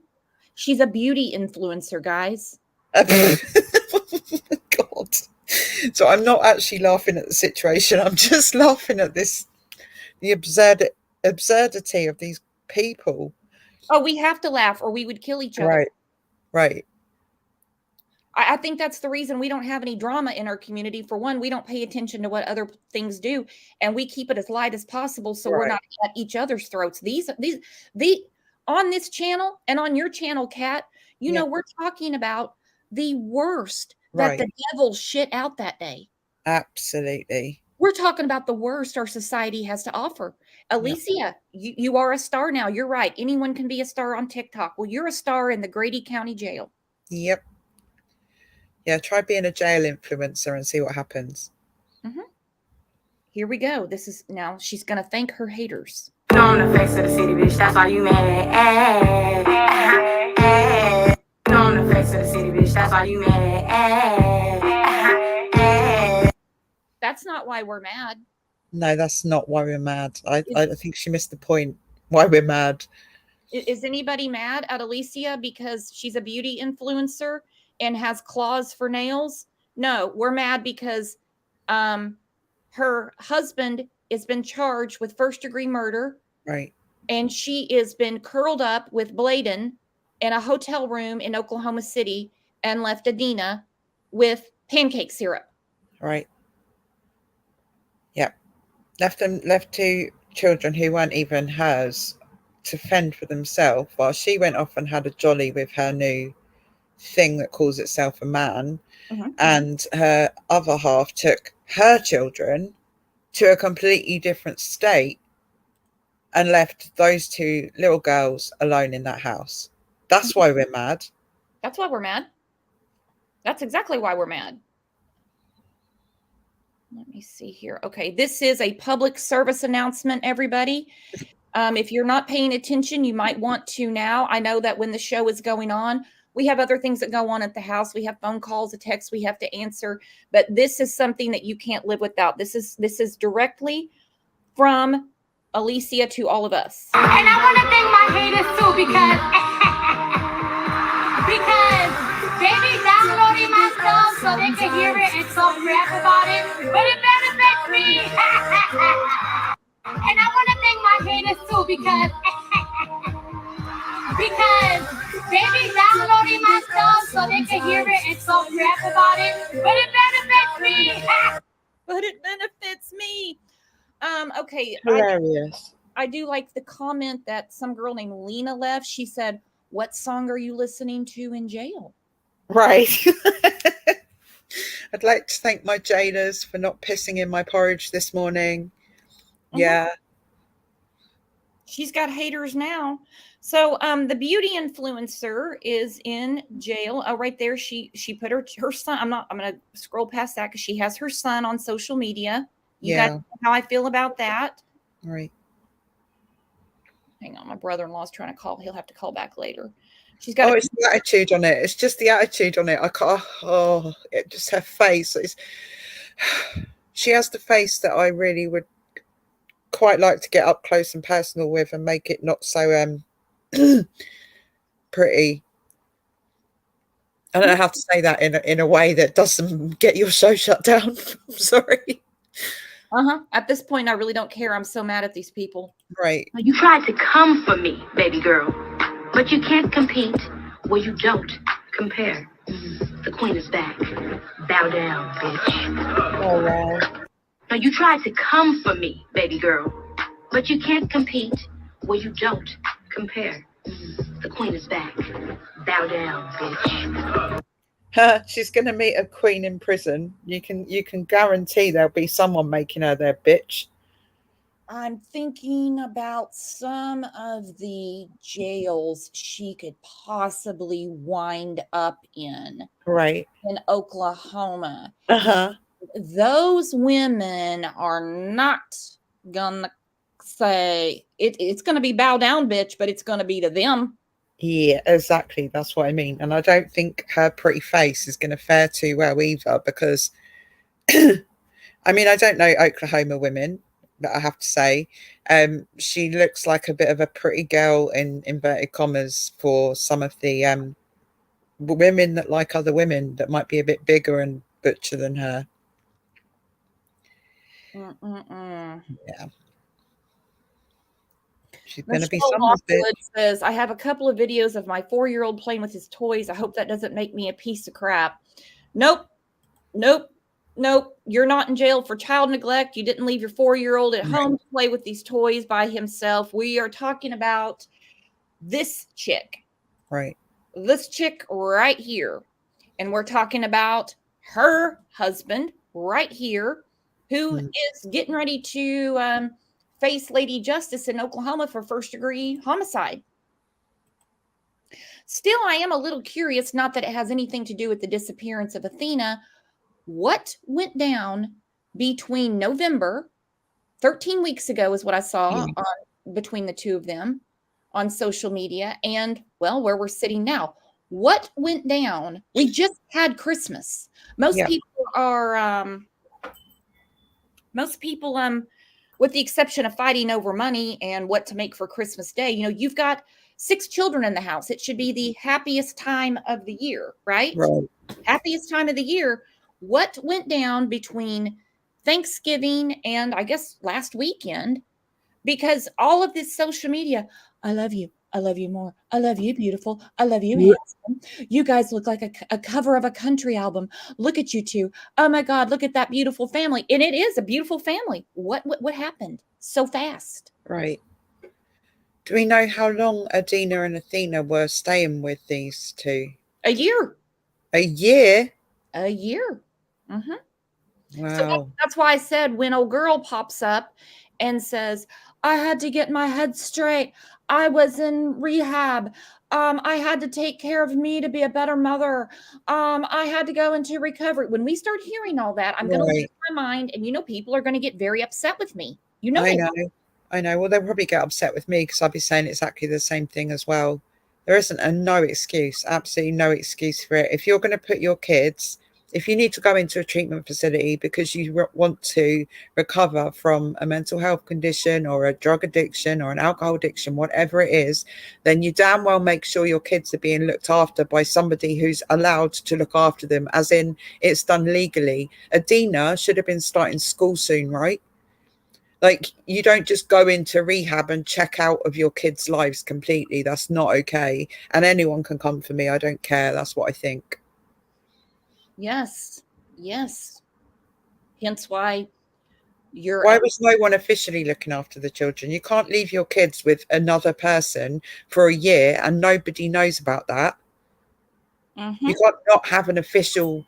She's a beauty influencer, guys. God. So I'm not actually laughing at the situation. I'm just laughing at the absurdity of these people. Oh, we have to laugh or we would kill each other. Right. I think that's the reason we don't have any drama in our community. For one, we don't pay attention to what other things do, and we keep it as light as possible so we're not at each other's throats. These on this channel and on your channel, Kat, you know, we're talking about the worst that the devil shit out that day. Absolutely. We're talking about the worst our society has to offer. Alicia, you are a star now. You're right. Anyone can be a star on TikTok. Well, you're a star in the Grady County Jail. Yep. Yeah, try being a jail influencer and see what happens. Mm-hmm. Here we go. This is now she's gonna thank her haters. On the face of the city, bitch. That's why you mad. On the face of the city, bitch. That's why you mad. That's not why we're mad. No, that's not why we're mad. I think she missed the point. Why we're mad. Is anybody mad at Alicia because she's a beauty influencer and has claws for nails? No, we're mad because her husband has been charged with first-degree murder. Right. And she has been curled up with Bladen in a hotel room in Oklahoma City and left Adina with pancake syrup. Right. Yep. Left two children who weren't even hers to fend for themselves while she went off and had a jolly with her new thing that calls itself a man. Mm-hmm. And her other half took her children to a completely different state and left those two little girls alone in that house. That's why we're mad. That's why we're mad. That's exactly why we're mad. Let me see here. Okay, this is a public service announcement, everybody. If you're not paying attention, you might want to now. I know that when the show is going on, we have other things that go on at the house. We have phone calls, a text we have to answer. But this is something that you can't live without. This is directly from Alicia to all of us. And I want to thank my haters too because they be downloading my stuff so they can hear it and talk crap about it. But it benefits me. And I want to thank my haters too because they be downloading my stuff so they can hear it and talk crap about it. But it benefits me. But it benefits me. Okay. Hilarious. I do like the comment that some girl named Lena left. She said, "What song are you listening to in jail?" Right. I'd like to thank my jailers for not pissing in my porridge this morning. Mm-hmm. Yeah. She's got haters now. So the beauty influencer is in jail. Oh, right there. She put her son. I'm gonna scroll past that because she has her son on social media. You got how I feel about that. Right. Hang on, my brother-in-law is trying to call. He'll have to call back later. She's got it's the attitude on it. It's just the attitude on it. I can't. Oh, it just her face. She has the face that I really would quite like to get up close and personal with and make it not so pretty. I don't know how to say that in a way that doesn't get your show shut down. I'm sorry. At this point, I really don't care. I'm so mad at these people. Right. You tried to come for me, baby girl, but you can't compete where you don't compare. The queen is back. Bow down, bitch. Oh, wow. Now you tried to come for me, baby girl, but you can't compete where you don't compare. The queen is back. Bow down, bitch. She's going to meet a queen in prison. You can guarantee there'll be someone making her their bitch. I'm thinking about some of the jails she could possibly wind up in. Right. In Oklahoma. Uh-huh. Those women are not gonna say it's gonna be bow down, bitch, but it's gonna be to them. Yeah, exactly. That's what I mean. And I don't think her pretty face is going to fare too well either, because I mean, I don't know Oklahoma women, but I have to say, she looks like a bit of a pretty girl in inverted commas for some of the women that like other women that might be a bit bigger and butcher than her. Yeah. She's going to be someone's bitch. Says, I have a couple of videos of my 4-year-old playing with his toys. I hope that doesn't make me a piece of crap. Nope. You're not in jail for child neglect. You didn't leave your 4-year-old at home to play with these toys by himself. We are talking about this chick. Right. This chick right here. And we're talking about her husband right here, who is getting ready to face Lady Justice in Oklahoma for first-degree homicide. Still, I am a little curious, not that it has anything to do with the disappearance of Athena. What went down between November, 13 weeks ago is what I saw between the two of them on social media, and, well, where we're sitting now. What went down? We just had Christmas. Most people, with the exception of fighting over money and what to make for Christmas Day, you've got 6 children in the house. It should be the happiest time of the year, right? Right. Happiest time of the year. What went down between Thanksgiving and I guess last weekend? Because all of this social media, I love you. I love you more. I love you, beautiful. I love you, handsome. You guys look like a cover of a country album. Look at you two. Oh my God, look at that beautiful family. And it is a beautiful family. What happened so fast? Right. Do we know how long Adina and Athena were staying with these two? A year. A year? A year. Mm-hmm. Wow. So that's why I said when old girl pops up and says, I had to get my head straight. I was in rehab. I had to take care of me to be a better mother. I had to go into recovery. When we start hearing all that, I'm going to lose my mind. And, people are going to get very upset with me. I know. Well, they'll probably get upset with me because I'll be saying exactly the same thing as well. There isn't no excuse, absolutely no excuse for it. If you're going to put your kids, if you need to go into a treatment facility because you want to recover from a mental health condition or a drug addiction or an alcohol addiction, whatever it is, then you damn well make sure your kids are being looked after by somebody who's allowed to look after them, as in it's done legally. Adina should have been starting school soon, right? Like, you don't just go into rehab and check out of your kids' lives completely. That's not okay. And anyone can come for me. I don't care. That's what I think. Yes. Hence why why was no one officially looking after the children? You can't leave your kids with another person for a year and nobody knows about that. You can't not have an official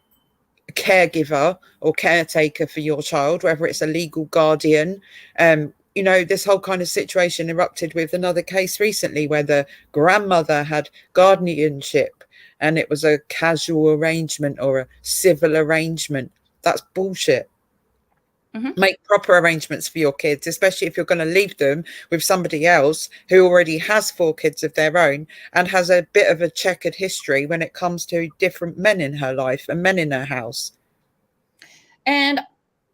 caregiver or caretaker for your child, whether it's a legal guardian. This whole kind of situation erupted with another case recently where the grandmother had guardianship and it was a casual arrangement or a civil arrangement. That's bullshit. Make proper arrangements for your kids, especially if you're going to leave them with somebody else who already has 4 kids of their own and has a bit of a checkered history when it comes to different men in her life and men in her house. And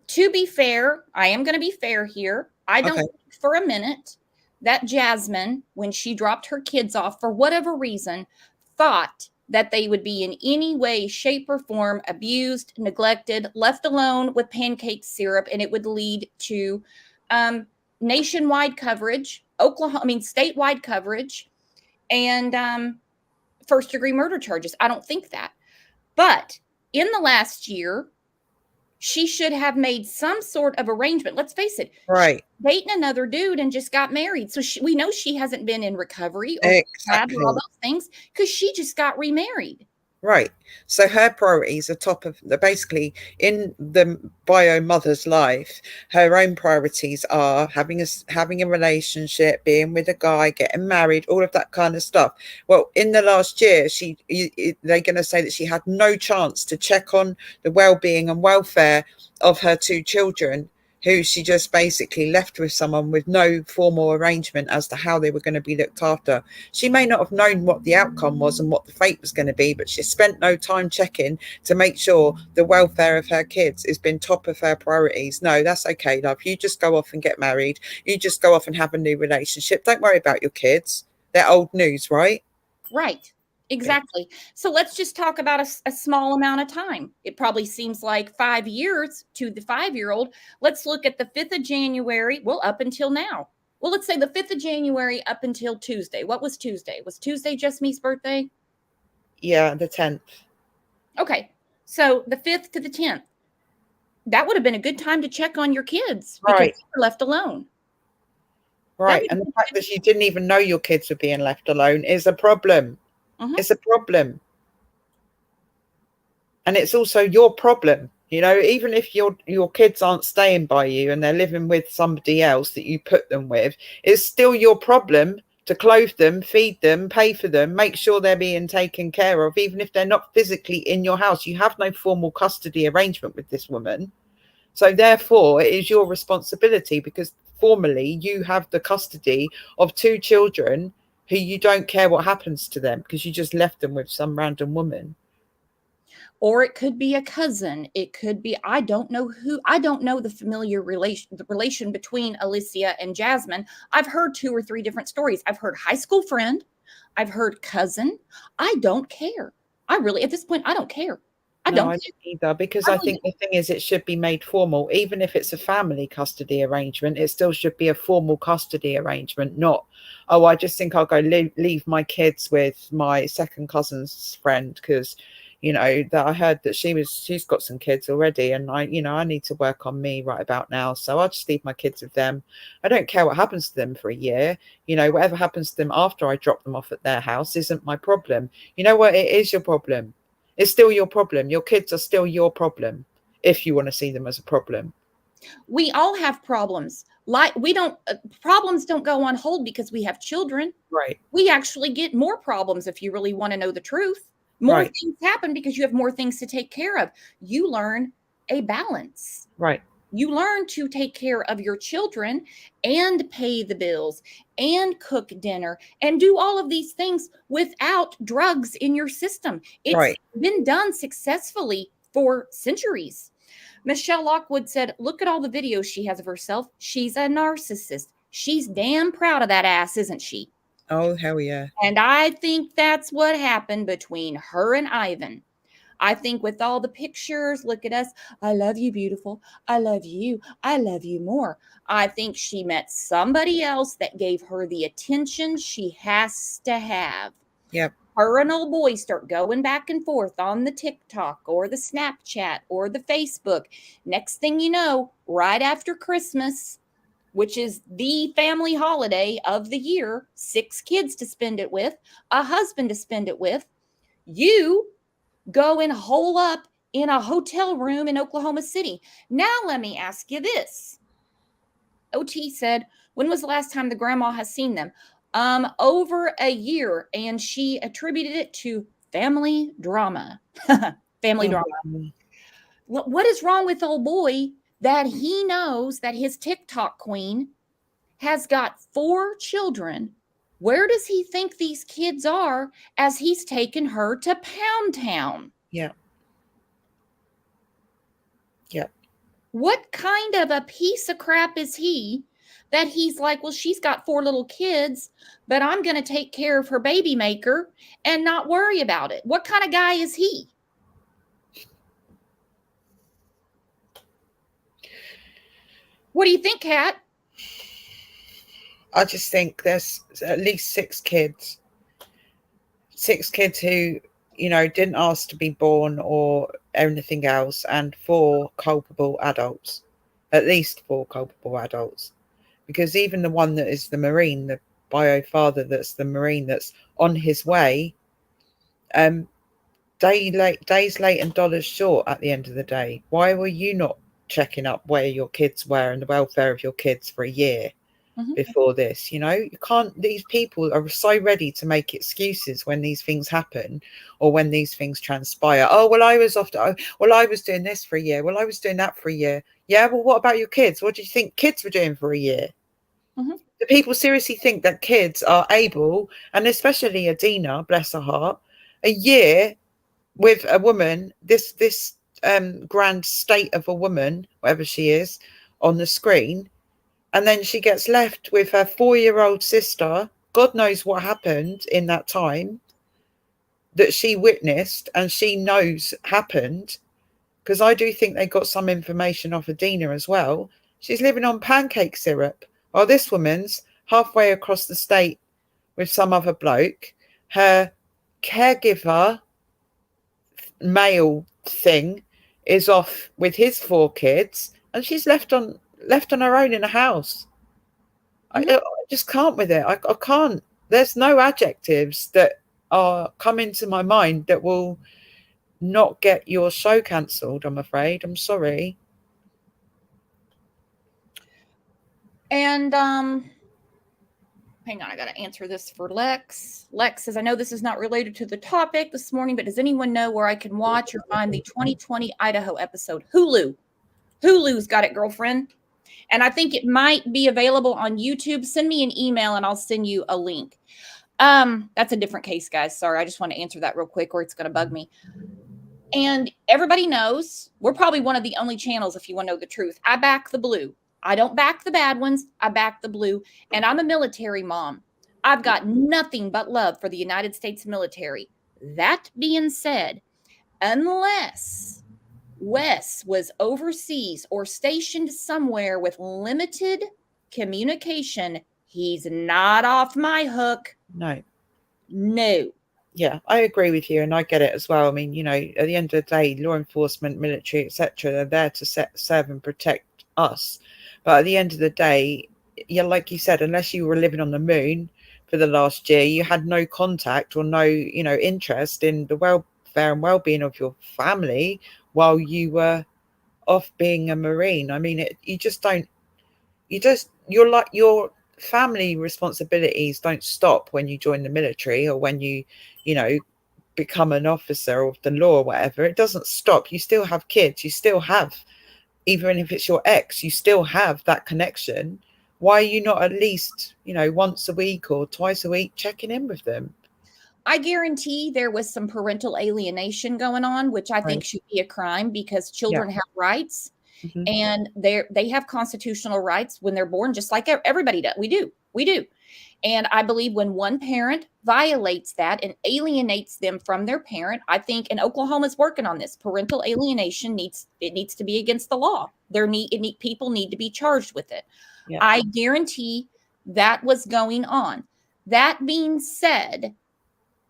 to be fair, I am going to be fair here. I don't think for a minute that Jasmine, when she dropped her kids off for whatever reason, thought that they would be in any way, shape, or form abused, neglected, left alone with pancake syrup, and it would lead to nationwide coverage, statewide coverage, and first-degree murder charges. I don't think that. But in the last year, she should have made some sort of arrangement. Let's face it. Right. She's dating another dude and just got married. So we know she hasn't been in recovery or Exactly. all those things because she just got remarried. Right. So her priorities are top of basically in the bio mother's life. Her own priorities are having a relationship, being with a guy, getting married, all of that kind of stuff. Well, in the last year, they're going to say that she had no chance to check on the well-being and welfare of her two children, who she just basically left with someone with no formal arrangement as to how they were going to be looked after. She may not have known what the outcome was and what the fate was going to be, but she spent no time checking to make sure the welfare of her kids has been top of her priorities. No, that's okay, love. You just go off and get married. You just go off and have a new relationship. Don't worry about your kids. They're old news, right? Right. Exactly. So let's just talk about a small amount of time. It probably seems like 5 years to the 5-year-old. Let's look at the 5th of January. Well, up until now. Well, let's say the 5th of January up until Tuesday. What was Tuesday? Was Tuesday just me's birthday? Yeah, the 10th. Okay. So the 5th to the 10th. That would have been a good time to check on your kids because Right. they were left alone. Right. And the fact that you didn't even know your kids were being left alone is a problem. Mhm. It's a problem. And it's also your problem. You know, even if your kids aren't staying by you and they're living with somebody else that you put them with, it's still your problem to clothe them, feed them, pay for them, make sure they're being taken care of, even if they're not physically in your house. You have no formal custody arrangement with this woman. So therefore, it is your responsibility because formally you have the custody of two children who you don't care what happens to them because you just left them with some random woman. Or it could be a cousin. It could be, I don't know the familiar relation between Alicia and Jasmine. I've heard 2 or 3 different stories. I've heard high school friend. I've heard cousin. I don't care. At this point, I don't care. I don't either, because I think the thing is it should be made formal. Even if it's a family custody arrangement, it still should be a formal custody arrangement, not, oh, I just think I'll go leave my kids with my second cousin's friend because, you know, that I heard that she's got some kids already and I need to work on me right about now. So I'll just leave my kids with them. I don't care what happens to them for a year. You know, whatever happens to them after I drop them off at their house isn't my problem. You know what? It is your problem. It's still your problem. Your kids are still your problem if you want to see them as a problem. We all have problems. Problems don't go on hold because we have children. Right. We actually get more problems if you really want to know the truth. More things happen because you have more things to take care of. You learn a balance. Right. You learn to take care of your children and pay the bills and cook dinner and do all of these things without drugs in your system. It's been done successfully for centuries. Michelle Lockwood said, look at all the videos she has of herself. She's a narcissist. She's damn proud of that ass, isn't she? Oh, hell yeah. And I think that's what happened between her and Ivan. I think with all the pictures, look at us. I love you, beautiful. I love you. I love you more. I think she met somebody else that gave her the attention she has to have. Yep. Her and old boy start going back and forth on the TikTok or the Snapchat or the Facebook. Next thing you know, right after Christmas, which is the family holiday of the year, 6 kids to spend it with, a husband to spend it with, you go and hole up in a hotel room in Oklahoma City. Now, let me ask you this. OT said, when was the last time the grandma has seen them? Over a year, and she attributed it to family drama. Family drama. What is wrong with old boy that he knows that his TikTok queen has got 4 children? Where does he think these kids are as he's taken her to Pound Town? Yeah. Yeah. What kind of a piece of crap is he that he's like, well, she's got 4 little kids, but I'm going to take care of her baby maker and not worry about it. What kind of guy is he? What do you think, Kat? I just think there's at least 6 kids. 6 kids who, didn't ask to be born or anything else, and 4 culpable adults. At least 4 culpable adults. Because even the one that is the Marine, the bio father that's the Marine that's on his way, days late and dollars short at the end of the day. Why were you not checking up where your kids were and the welfare of your kids for a year before this? You can't, these people are so ready to make excuses when these things happen or when these things transpire. Oh, well, I was I was doing this for a year. Well, I was doing that for a year. Yeah, well, what about your kids? What do you think kids were doing for a year? Do people seriously think that kids are able, and especially Adina, bless her heart, a year with a woman, this grand state of a woman, whatever she is, on the screen, and then she gets left with her 4-year-old sister? God knows what happened in that time that she witnessed and she knows happened, because I do think they got some information off Adina as well. She's living on pancake syrup while this woman's halfway across the state with some other bloke. Her caregiver male thing is off with his 4 kids, and she's left on her own in a house. I just can't with it. I can't. There's no adjectives that are coming to my mind that will not get your show cancelled, I'm afraid. I'm sorry. And hang on, I got to answer this for Lex. Lex says, I know this is not related to the topic this morning, but does anyone know where I can watch or find the 2020 Idaho episode? Hulu. Hulu's got it, girlfriend. And I think it might be available on YouTube. Send me an email and I'll send you a link. That's a different case, guys. Sorry, I just want to answer that real quick or it's going to bug me. And everybody knows we're probably one of the only channels, if you want to know the truth. I back the blue. I don't back the bad ones. I back the blue. And I'm a military mom. I've got nothing but love for the United States military. That being said, unless Wes was overseas or stationed somewhere with limited communication, he's not off my hook. No. Yeah, I agree with you, and I get it as well. I mean, at the end of the day, law enforcement, military, etc., they're there to serve and protect us. But at the end of the day, like you said, unless you were living on the moon for the last year, you had no contact or no, interest in the welfare and well-being of your family while you were off being a Marine. I mean, your family responsibilities don't stop when you join the military or when you become an officer of the law or whatever. It doesn't stop. You still have kids. You still have, even if it's your ex, you still have that connection. Why are you not at least, once a week or twice a week checking in with them? I guarantee there was some parental alienation going on, which I think should be a crime because children have rights and they have constitutional rights when they're born, just like everybody does. We do. And I believe when one parent violates that and alienates them from their parent, I think, and Oklahoma's working on this, parental alienation needs to be against the law. People need to be charged with it. Yeah. I guarantee that was going on. That being said,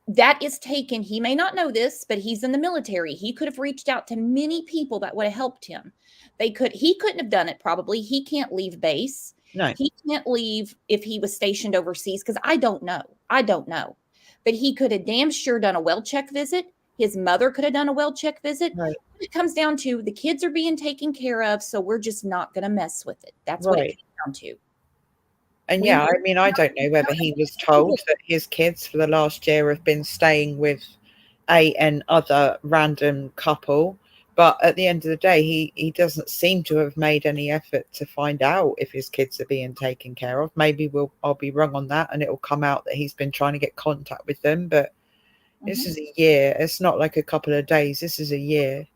that is taken. He may not know this, but he's in the military. He could have reached out to many people that would have helped him. He couldn't have done it. Probably. He can't leave base. No. He can't leave if he was stationed overseas because I don't know. But he could have damn sure done a well check visit. His mother could have done a well check visit. Right. It comes down to the kids are being taken care of, so we're just not going to mess with it. That's what it comes down to. And I don't know whether he was told that his kids for the last year have been staying with another random couple. But at the end of the day, he doesn't seem to have made any effort to find out if his kids are being taken care of. Maybe I'll be wrong on that and it will come out that he's been trying to get contact with them. But this is a year. It's not like a couple of days. This is a year.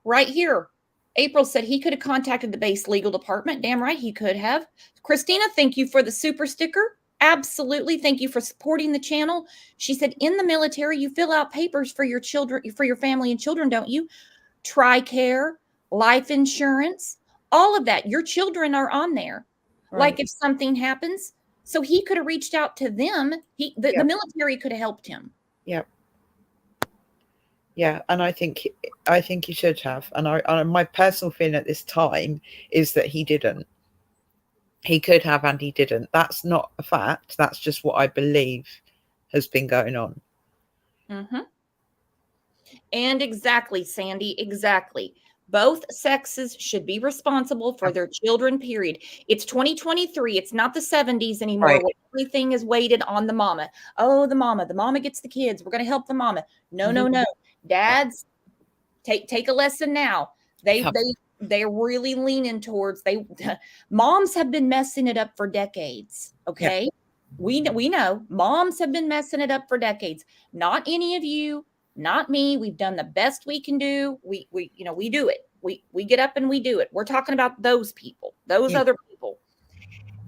Right here. April said he could have contacted the base legal department. Damn right he could have. Christina, thank you for the super sticker. Absolutely. Thank you for supporting the channel. She said, in the military, you fill out papers for your children, for your family and children, don't you? TRICARE, life insurance, all of that. Your children are on there. Right. Like if something happens. So he could have reached out to them. The military could have helped him. Yep. Yeah, and I think he should have. And my personal feeling at this time is that he didn't. He could have, and he didn't. That's not a fact. That's just what I believe has been going on. Mm-hmm. And exactly, Sandy, exactly. Both sexes should be responsible for their children, period. It's 2023. It's not the 70s anymore. Right. Where everything is weighted on the mama. Oh, the mama gets the kids. We're going to help the mama. No, no, no. Dads, take a lesson now. They're really leaning towards moms have been messing it up for decades. Okay. Yeah. We know moms have been messing it up for decades. Not any of you, not me. We've done the best we can do. We do it. We get up and we do it. We're talking about those people, those other people.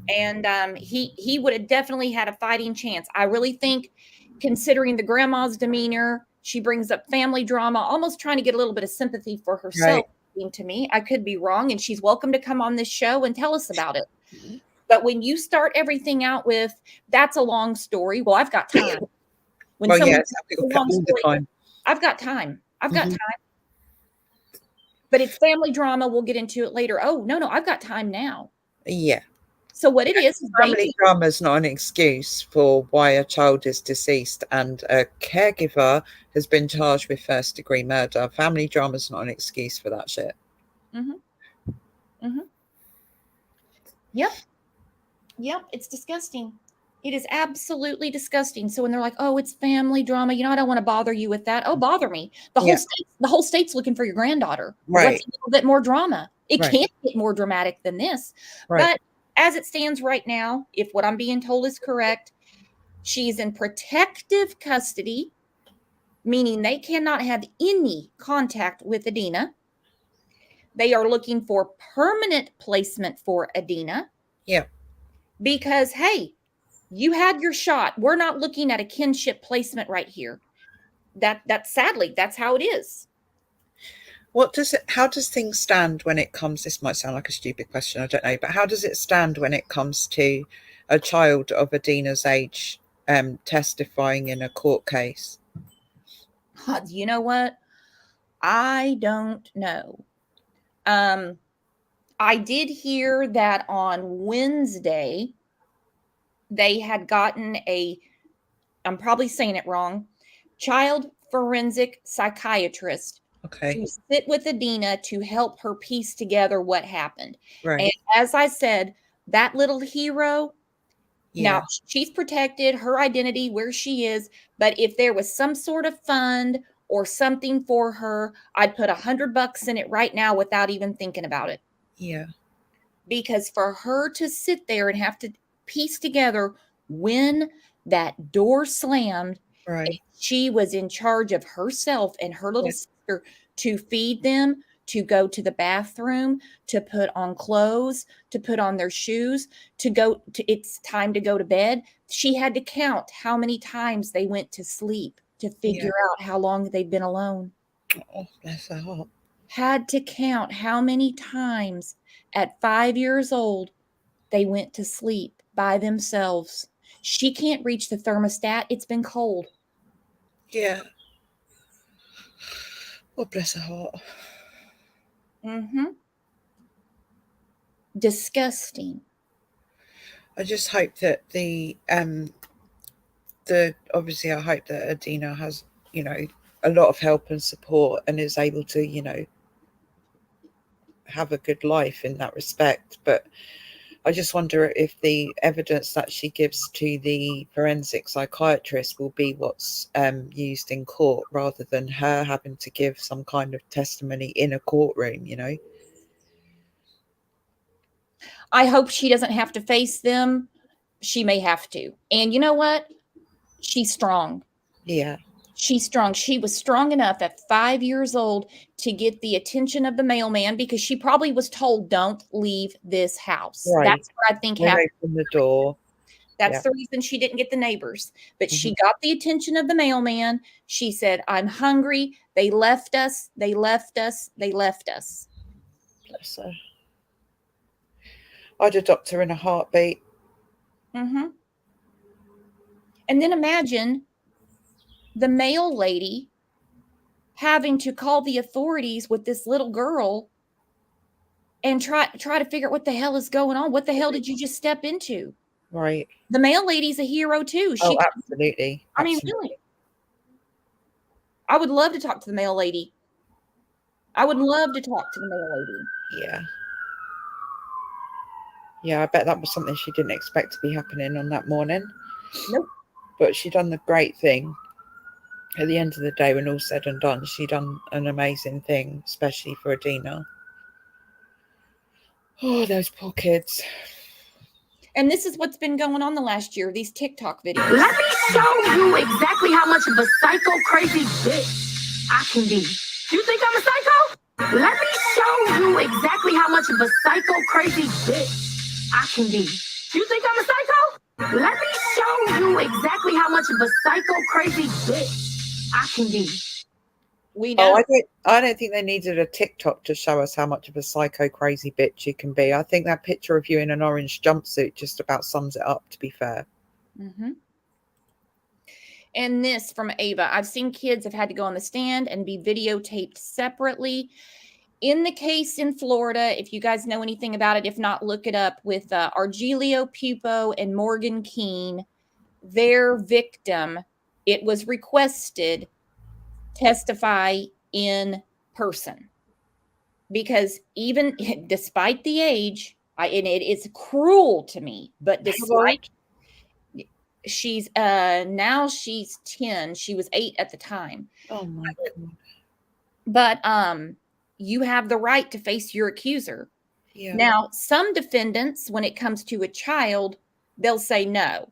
And he would have definitely had a fighting chance. I really think, considering the grandma's demeanor, she brings up family drama, almost trying to get a little bit of sympathy for herself. Right. To me, I could be wrong, and she's welcome to come on this show and tell us about it. Mm-hmm. But when you start everything out with, that's a long story. Well, I've got time. When I've got time. I've got time. But it's family drama. We'll get into it later. Oh, no, I've got time now. Yeah. So what it is family drama is not an excuse for why a child is deceased and a caregiver has been charged with first-degree murder. Family drama is not an excuse for that shit. Mm-hmm. Mm-hmm. Yep. It's disgusting. It is absolutely disgusting. So when they're like, "Oh, it's family drama," I don't want to bother you with that. Oh, bother me. The whole state's looking for your granddaughter. Right. What's a little bit more drama? It can't get more dramatic than this. Right. But as it stands right now, if what I'm being told is correct, she's in protective custody, meaning they cannot have any contact with Adina. They are looking for permanent placement for Adina. Yeah. Because, hey, you had your shot. We're not looking at a kinship placement right here. That's sadly, that's how it is. How does things stand when it comes, this might sound like a stupid question, I don't know, but how does it stand when it comes to a child of Adina's age testifying in a court case? You know what? I don't know. I did hear that on Wednesday, they had gotten I'm probably saying it wrong, child forensic psychiatrist to sit with Adina to help her piece together what happened. Right. And as I said, that little hero, now she's protected, her identity, where she is. But if there was some sort of fund or something for her, I'd put $100 in it right now without even thinking about it. Yeah. Because for her to sit there and have to piece together when that door slammed, right, she was in charge of herself and her little sister to feed them, to go to the bathroom, to put on clothes, to put on their shoes, it's time to go to bed. She had to count how many times they went to sleep to figure out how long they'd been alone. Oh, bless her heart. Had to count how many times at 5 years old they went to sleep by themselves. She can't reach the thermostat. It's been cold. Yeah. Oh, bless her heart. Mm-hmm. Disgusting. I just hope that obviously I hope that Adina has, a lot of help and support and is able to, have a good life in that respect. But I just wonder if the evidence that she gives to the forensic psychiatrist will be what's used in court rather than her having to give some kind of testimony in a courtroom, I hope she doesn't have to face them. She may have to. And you know what? She's strong. Yeah. She's strong. She was strong enough at 5 years old to get the attention of the mailman because she probably was told, don't leave this house. Right. That's what I think happened. Open the door. That's the reason she didn't get the neighbors. But she got the attention of the mailman. She said, I'm hungry. They left us. They left us. They left us. Bless her. I'd adopt her in a heartbeat. And then imagine the mail lady having to call the authorities with this little girl and try to figure out what the hell is going on. What the hell did you just step into? Right. The mail lady's a hero too. Oh, absolutely. I mean, really. I would love to talk to the mail lady. I would love to talk to the mail lady. Yeah. Yeah, I bet that was something she didn't expect to be happening on that morning. Nope. But she done the great thing. At the end of the day, when all's said and done, she done an amazing thing, especially for Adina. Oh, those poor kids. And this is what's been going on the last year, these TikTok videos. Let me show you exactly how much of a psycho crazy bitch I can be. You think I'm a psycho? Let me show you exactly how much of a psycho crazy bitch I can be. You think I'm a psycho? Let me show you exactly how much of a psycho crazy bitch I can be. We know. Oh, I don't think they needed a TikTok to show us how much of a psycho crazy bitch you can be. I think that picture of you in an orange jumpsuit just about sums it up, to be fair. And this from Ava. I've seen kids have had to go on the stand and be videotaped separately. In the case in Florida, if you guys know anything about it, if not, look it up, with Argelio Pupo and Morgan Keene, their victim, it was requested testify in person, because even despite the age, and it is cruel to me, but despite she's now she's 10, she was 8 at the time. Oh my God. But you have the right to face your accuser. Yeah. Now, some defendants, when it comes to a child, they'll say no,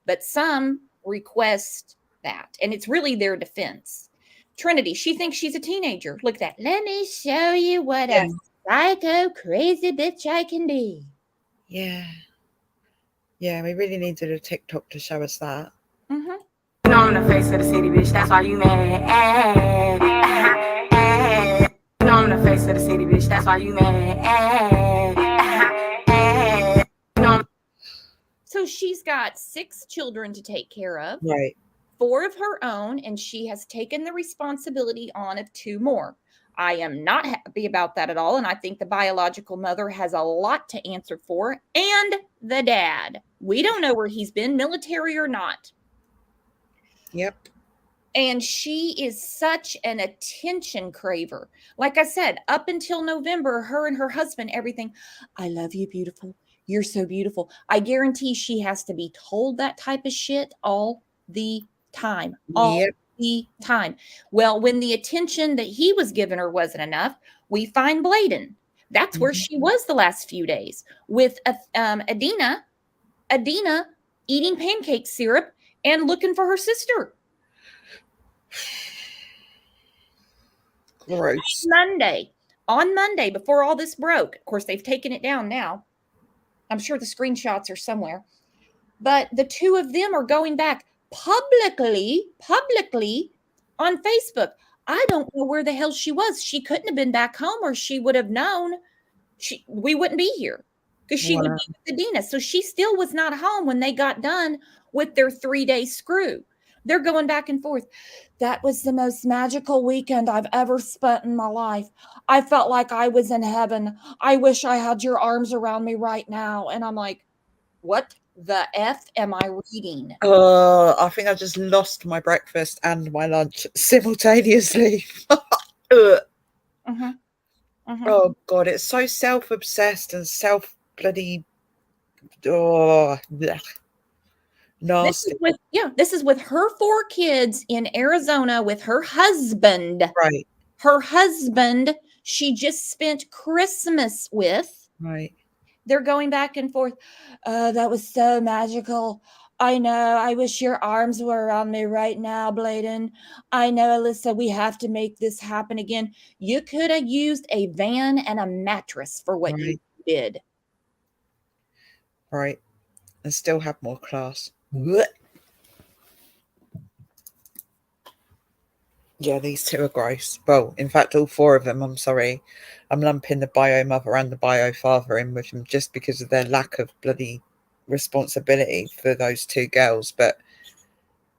but some request that, and it's really their defense. Trinity, she thinks she's a teenager. Look at that. Let me show you what a psycho crazy bitch I can be. Yeah. Yeah, we really needed a TikTok to show us that. You know I'm the face of the city, bitch. That's why you mad. You know I'm the face of the city, bitch. That's why you mad. So she's got 6 children to take care of. Right. 4 of her own, and she has taken the responsibility on of 2 more. I am not happy about that at all, and I think the biological mother has a lot to answer for, and the dad. We don't know where he's been, military or not. Yep. And she is such an attention craver. Like I said, up until November, her and her husband, everything, I love you, beautiful. You're so beautiful. I guarantee she has to be told that type of shit all the time. All the time. Well, when the attention that he was giving her wasn't enough, we find Bladen. That's where she was the last few days with Adina eating pancake syrup and looking for her sister. Gross. On Monday, before all this broke, of course, they've taken it down now. I'm sure the screenshots are somewhere. But the 2 of them are going back publicly on Facebook. I don't know where the hell she was. She couldn't have been back home, or she would have known. We wouldn't be here, because she would be with Adina. So she still was not home when they got done with their 3-day screw. They're going back and forth. That was the most magical weekend I've ever spent in my life. I felt like I was in heaven. I wish I had your arms around me right now. And I'm like, what the F am I reading? I think I just lost my breakfast and my lunch simultaneously. Oh God, it's so self-obsessed and self-bloody nasty. This is with her 4 kids in Arizona with her husband. Right. Her husband, she just spent Christmas with. Right. They're going back and forth. That was so magical. I know. I wish your arms were around me right now, Bladen. I know, Alyssa, we have to make this happen again. You could have used a van and a mattress for what you did. Right. And still have more class. Blech. Yeah, these two are gross. Well, in fact, all four of them, I'm sorry. I'm lumping the bio mother and the bio father in with them just because of their lack of bloody responsibility for those two girls. But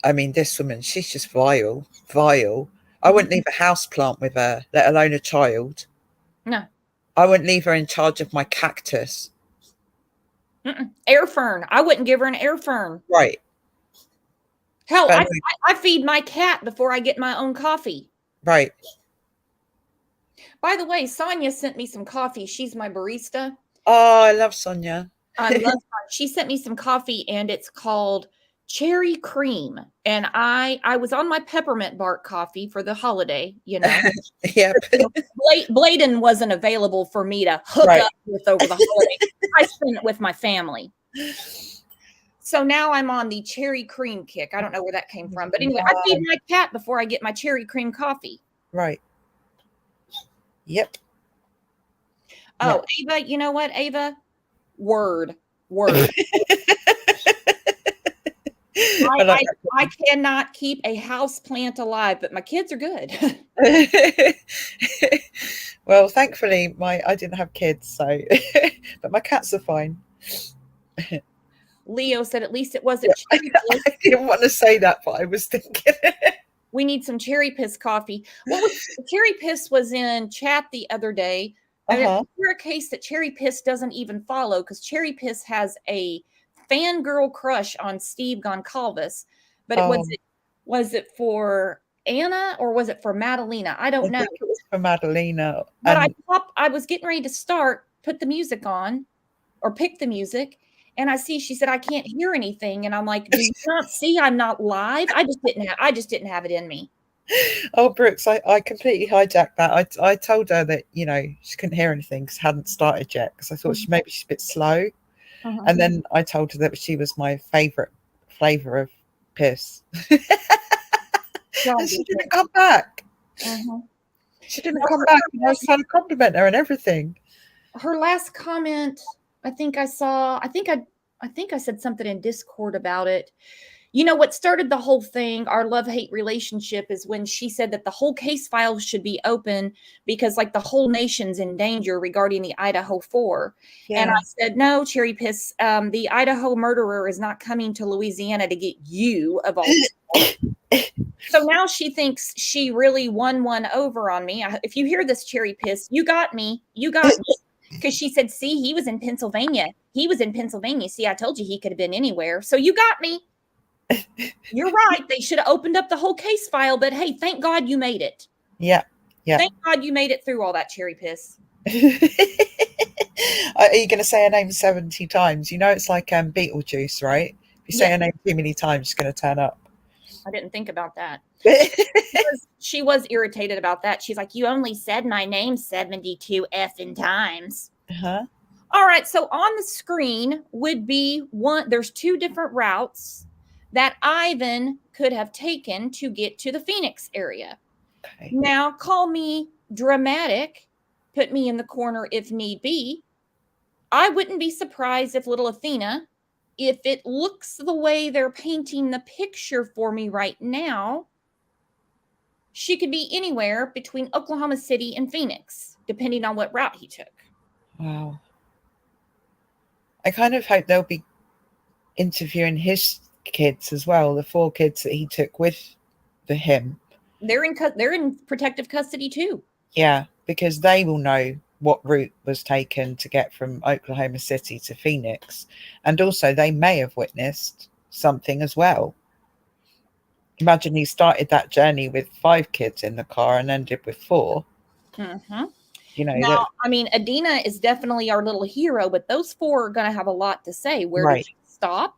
I mean, this woman, she's just vile. I wouldn't leave a house plant with her, let alone a child. No. I wouldn't leave her in charge of my cactus. Air fern. I wouldn't give her an air fern. Right. Hell, I feed my cat before I get my own coffee. Right. By the way, Sonia sent me some coffee. She's my barista. Oh, I love Sonia. I love her. She sent me some coffee, and it's called Cherry Cream. And I was on my peppermint bark coffee for the holiday, you know. Yep. Bladen wasn't available for me to hook up with over the holiday. I spent it with my family. So now I'm on the cherry cream kick. I don't know where that came from. But anyway, I feed my cat before I get my cherry cream coffee. Right. Yep. Oh, yep. Ava, you know what, Ava? Word. I cannot keep a house plant alive, but my kids are good. Well, thankfully, I didn't have kids, so but my cats are fine. Leo said at least it wasn't cherry piss. I didn't want to say that, but I was thinking. We need some cherry piss coffee. Cherry piss was in chat the other day. I mean, we're a case that cherry piss doesn't even follow because cherry piss has a fangirl crush on Steve Goncalves. But was it for Anna or was it for Madalena? I don't know. Think it was for Madalena. But I was getting ready to put the music on or pick the music. And I see, she said, I can't hear anything. And I'm like, do you not see I'm not live? I just didn't have it in me. Oh, Brooks, I completely hijacked that. I told her that, you know, she couldn't hear anything because it hadn't started yet. Because I thought maybe she's a bit slow. And then I told her that she was my favorite flavor of piss. And she didn't come back. She didn't come back. I was trying to compliment her and everything. Her last comment, I think I said something in Discord about it. You know, what started the whole thing, our love-hate relationship, is when she said that the whole case file should be open because like the whole nation's in danger regarding the Idaho 4. Yeah. And I said, no, Cherry Piss, the Idaho murderer is not coming to Louisiana to get you of all people. So now she thinks she really won one over on me. If you hear this, Cherry Piss, you got me. Because she said, see, he was in Pennsylvania. See, I told you he could have been anywhere. So you got me. You're right. They should have opened up the whole case file. But hey, thank God you made it. Yeah. Thank God you made it through all that, Cherry Piss. Are you going to say her name 70 times? You know, it's like Beetlejuice, right? If you say her name too many times, she's going to turn up. I didn't think about that. She was irritated about that. She's like, you only said my name 72 effing times. All right. So on the screen would be there's two different routes that Ivan could have taken to get to the Phoenix area. Okay. Now, call me dramatic, put me in the corner if need be. I wouldn't be surprised if little Athena, if it looks the way they're painting the picture for me right now, she could be anywhere between Oklahoma City and Phoenix, depending on what route he took. Wow. I kind of hope they'll be interviewing his kids as well, the 4 kids that he took with him. They're in protective custody too. Yeah, because they will know what route was taken to get from Oklahoma City to Phoenix. And also they may have witnessed something as well. Imagine he started that journey with 5 kids in the car and ended with 4. You know, now, I mean, Adina is definitely our little hero, but those 4 are going to have a lot to say. Where did you stop?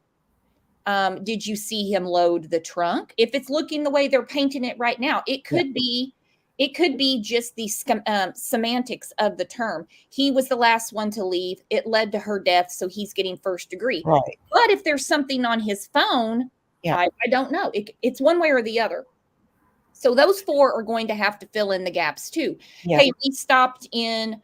Did you see him load the trunk? If it's looking the way they're painting it right now, it could be It could be just the semantics of the term. He was the last one to leave. It led to her death, so he's getting first degree. Right. But if there's something on his phone, Yeah. I don't know. It's one way or the other. So those 4 are going to have to fill in the gaps too. Yeah. Hey, we stopped in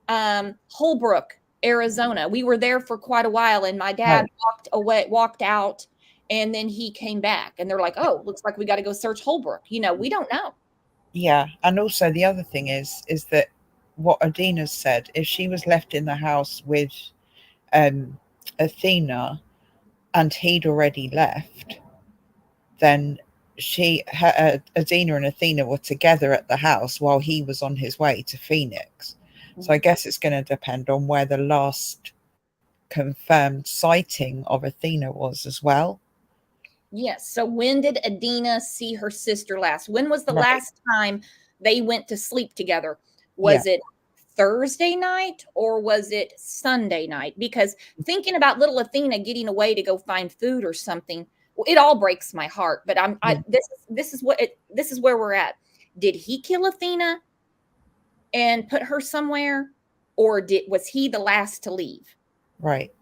Holbrook, Arizona. We were there for quite a while, and my dad walked out, and then he came back, and they're like, "Oh, looks like we got to go search Holbrook." You know, we don't know. Yeah. And also the other thing is that what Adina said, if she was left in the house with Athena and he'd already left, then Adina and Athena were together at the house while he was on his way to Phoenix. So I guess it's going to depend on where the last confirmed sighting of Athena was as well. Yes. So when did Adina see her sister last? When was the last time they went to sleep together? Was it Thursday night or was it Sunday night? Because thinking about little Athena getting away to go find food or something, it all breaks my heart. But this is where we're at. Did he kill Athena and put her somewhere, or was he the last to leave? Right.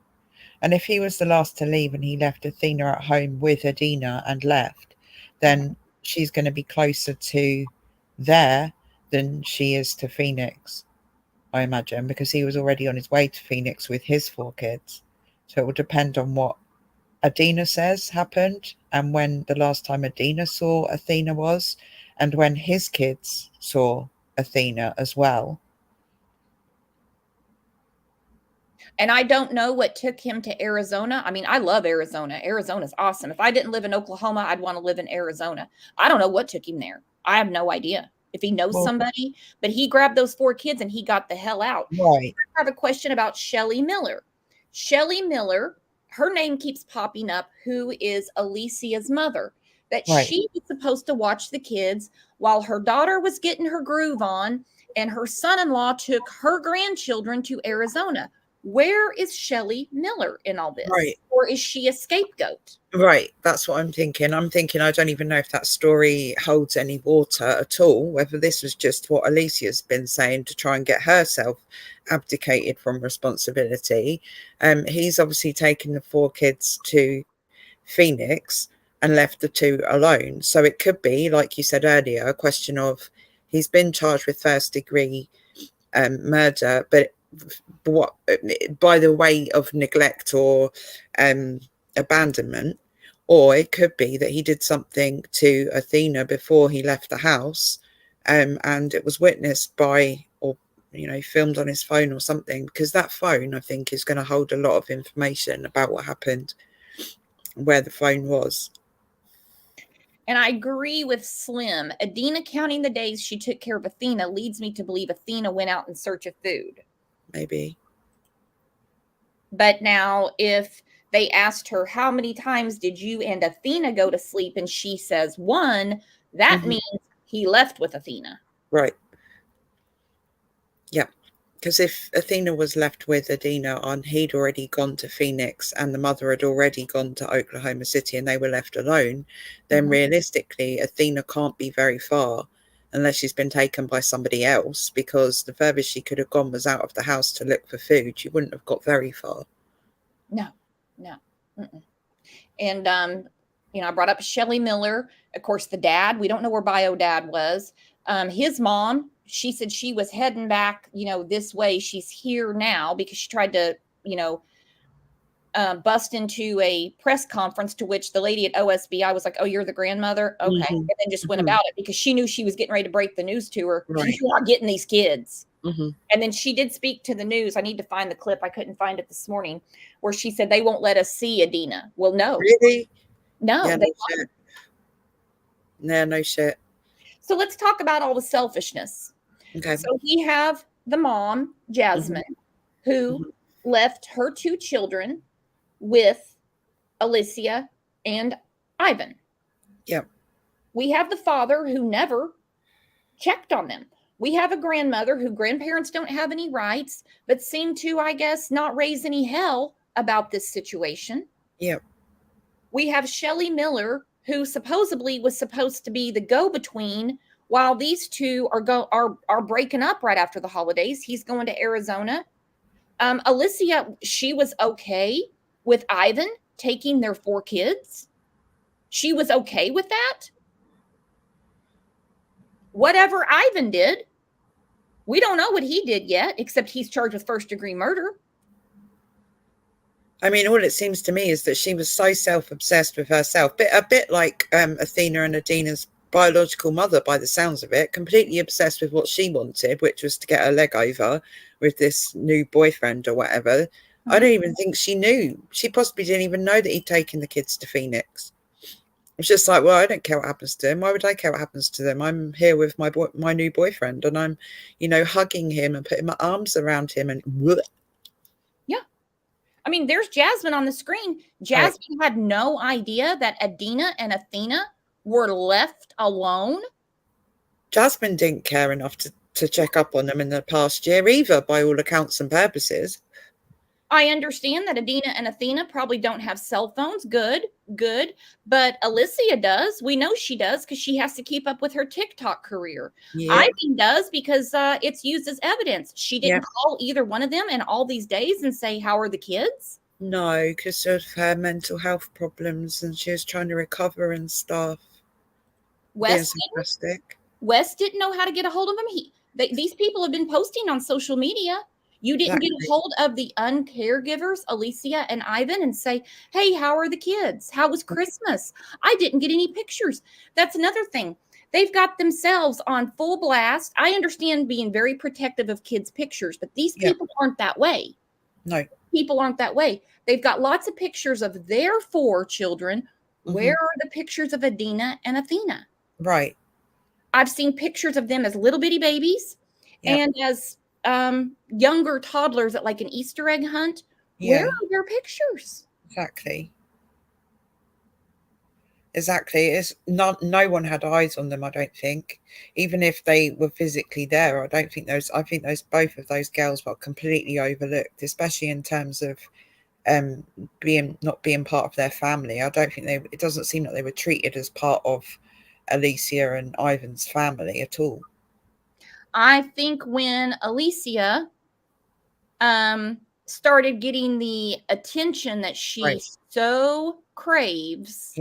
And if he was the last to leave and he left Athena at home with Adina and left, then she's going to be closer to there than she is to Phoenix, I imagine, because he was already on his way to Phoenix with his 4 kids. So it will depend on what Adina says happened and when the last time Adina saw Athena was, and when his kids saw Athena as well. And I don't know what took him to Arizona. I mean, I love Arizona. Arizona's awesome. If I didn't live in Oklahoma, I'd want to live in Arizona. I don't know what took him there. I have no idea if he knows somebody, but he grabbed those 4 kids and he got the hell out. Right. I have a question about Shelly Miller. Shelly Miller, her name keeps popping up, who is Alicia's mother, that she was supposed to watch the kids while her daughter was getting her groove on and her son-in-law took her grandchildren to Arizona. Where is Shelly Miller in all this? Right. Or is she a scapegoat? Right. That's what I'm thinking. I don't even know if that story holds any water at all, whether this was just what Alicia's been saying to try and get herself abdicated from responsibility. He's obviously taken the 4 kids to Phoenix and left the 2 alone. So it could be, like you said earlier, a question of he's been charged with first degree murder, but what by the way of neglect or abandonment, or it could be that he did something to Athena before he left the house, and it was witnessed by, or filmed on his phone or something, because that phone, I think, is going to hold a lot of information about what happened, where the phone was. And I agree with Slim. Adina counting the days she took care of Athena leads me to believe Athena went out in search of food. Maybe. But now if they asked her, how many times did you and Athena go to sleep? And she says 1, that means he left with Athena. Right. Yeah. Because if Athena was left with Adina and he'd already gone to Phoenix and the mother had already gone to Oklahoma City and they were left alone, then realistically, Athena can't be very far unless she's been taken by somebody else, because the furthest she could have gone was out of the house to look for food. She wouldn't have got very far. No. And, I brought up Shelly Miller. Of course, the dad, we don't know where bio dad was. His mom, she said she was heading back, this way. She's here now because she tried to, bust into a press conference, to which the lady at OSBI was like, oh, you're the grandmother? Okay. And then just went about it because she knew she was getting ready to break the news to her. Right. She's not getting these kids. And then she did speak to the news. I need to find the clip. I couldn't find it this morning, where she said they won't let us see Adina. Well, no. Really? No. Yeah, They no shit. No shit. So let's talk about all the selfishness. Okay. So we have the mom, Jasmine, who left her 2 children with Alicia and Ivan. Yep. We have the father who never checked on them. We have a grandmother who grandparents don't have any rights, but seem to, I guess, not raise any hell about this situation. Yep. We have Shelly Miller, who supposedly was supposed to be the go-between while these two are breaking up right after the holidays. He's going to Arizona. Alicia, she was okay with Ivan taking their 4 kids. She was okay with that. Whatever Ivan did, we don't know what he did yet, except he's charged with first-degree murder. I mean, all it seems to me is that she was so self-obsessed with herself, a bit like Athena and Adina's biological mother, by the sounds of it, completely obsessed with what she wanted, which was to get her leg over with this new boyfriend or whatever. I don't even think she knew. She possibly didn't even know that he'd taken the kids to Phoenix. It's just like, well, I don't care what happens to them. Why would I care what happens to them? I'm here with my new boyfriend, and I'm, hugging him and putting my arms around him and. Yeah. I mean, there's Jasmine on the screen. Jasmine had no idea that Adina and Athena were left alone. Jasmine didn't care enough to check up on them in the past year either, by all accounts and purposes. I understand that Adina and Athena probably don't have cell phones. Good. But Alicia does. We know she does because she has to keep up with her TikTok career. Yeah. Ivan does because it's used as evidence. She didn't call either one of them in all these days and say, how are the kids? No, because of her mental health problems and she was trying to recover and stuff. Wes didn't know how to get a hold of him. These people have been posting on social media. You didn't get a hold of the caregivers, Alicia and Ivan, and say, hey, how are the kids? How was Christmas? I didn't get any pictures. That's another thing. They've got themselves on full blast. I understand being very protective of kids' pictures, but these people aren't that way. No. People aren't that way. They've got lots of pictures of their 4 children. Mm-hmm. Where are the pictures of Adina and Athena? Right. I've seen pictures of them as little bitty babies and as younger toddlers at like an Easter egg hunt. Where are their pictures? Exactly. It's not, no one had eyes on them, I don't think. Even if they were physically there, I think both of those girls were completely overlooked, especially in terms of not being part of their family. I don't think it doesn't seem like they were treated as part of Alicia and Ivan's family at all. I think when Alicia started getting the attention that she so craves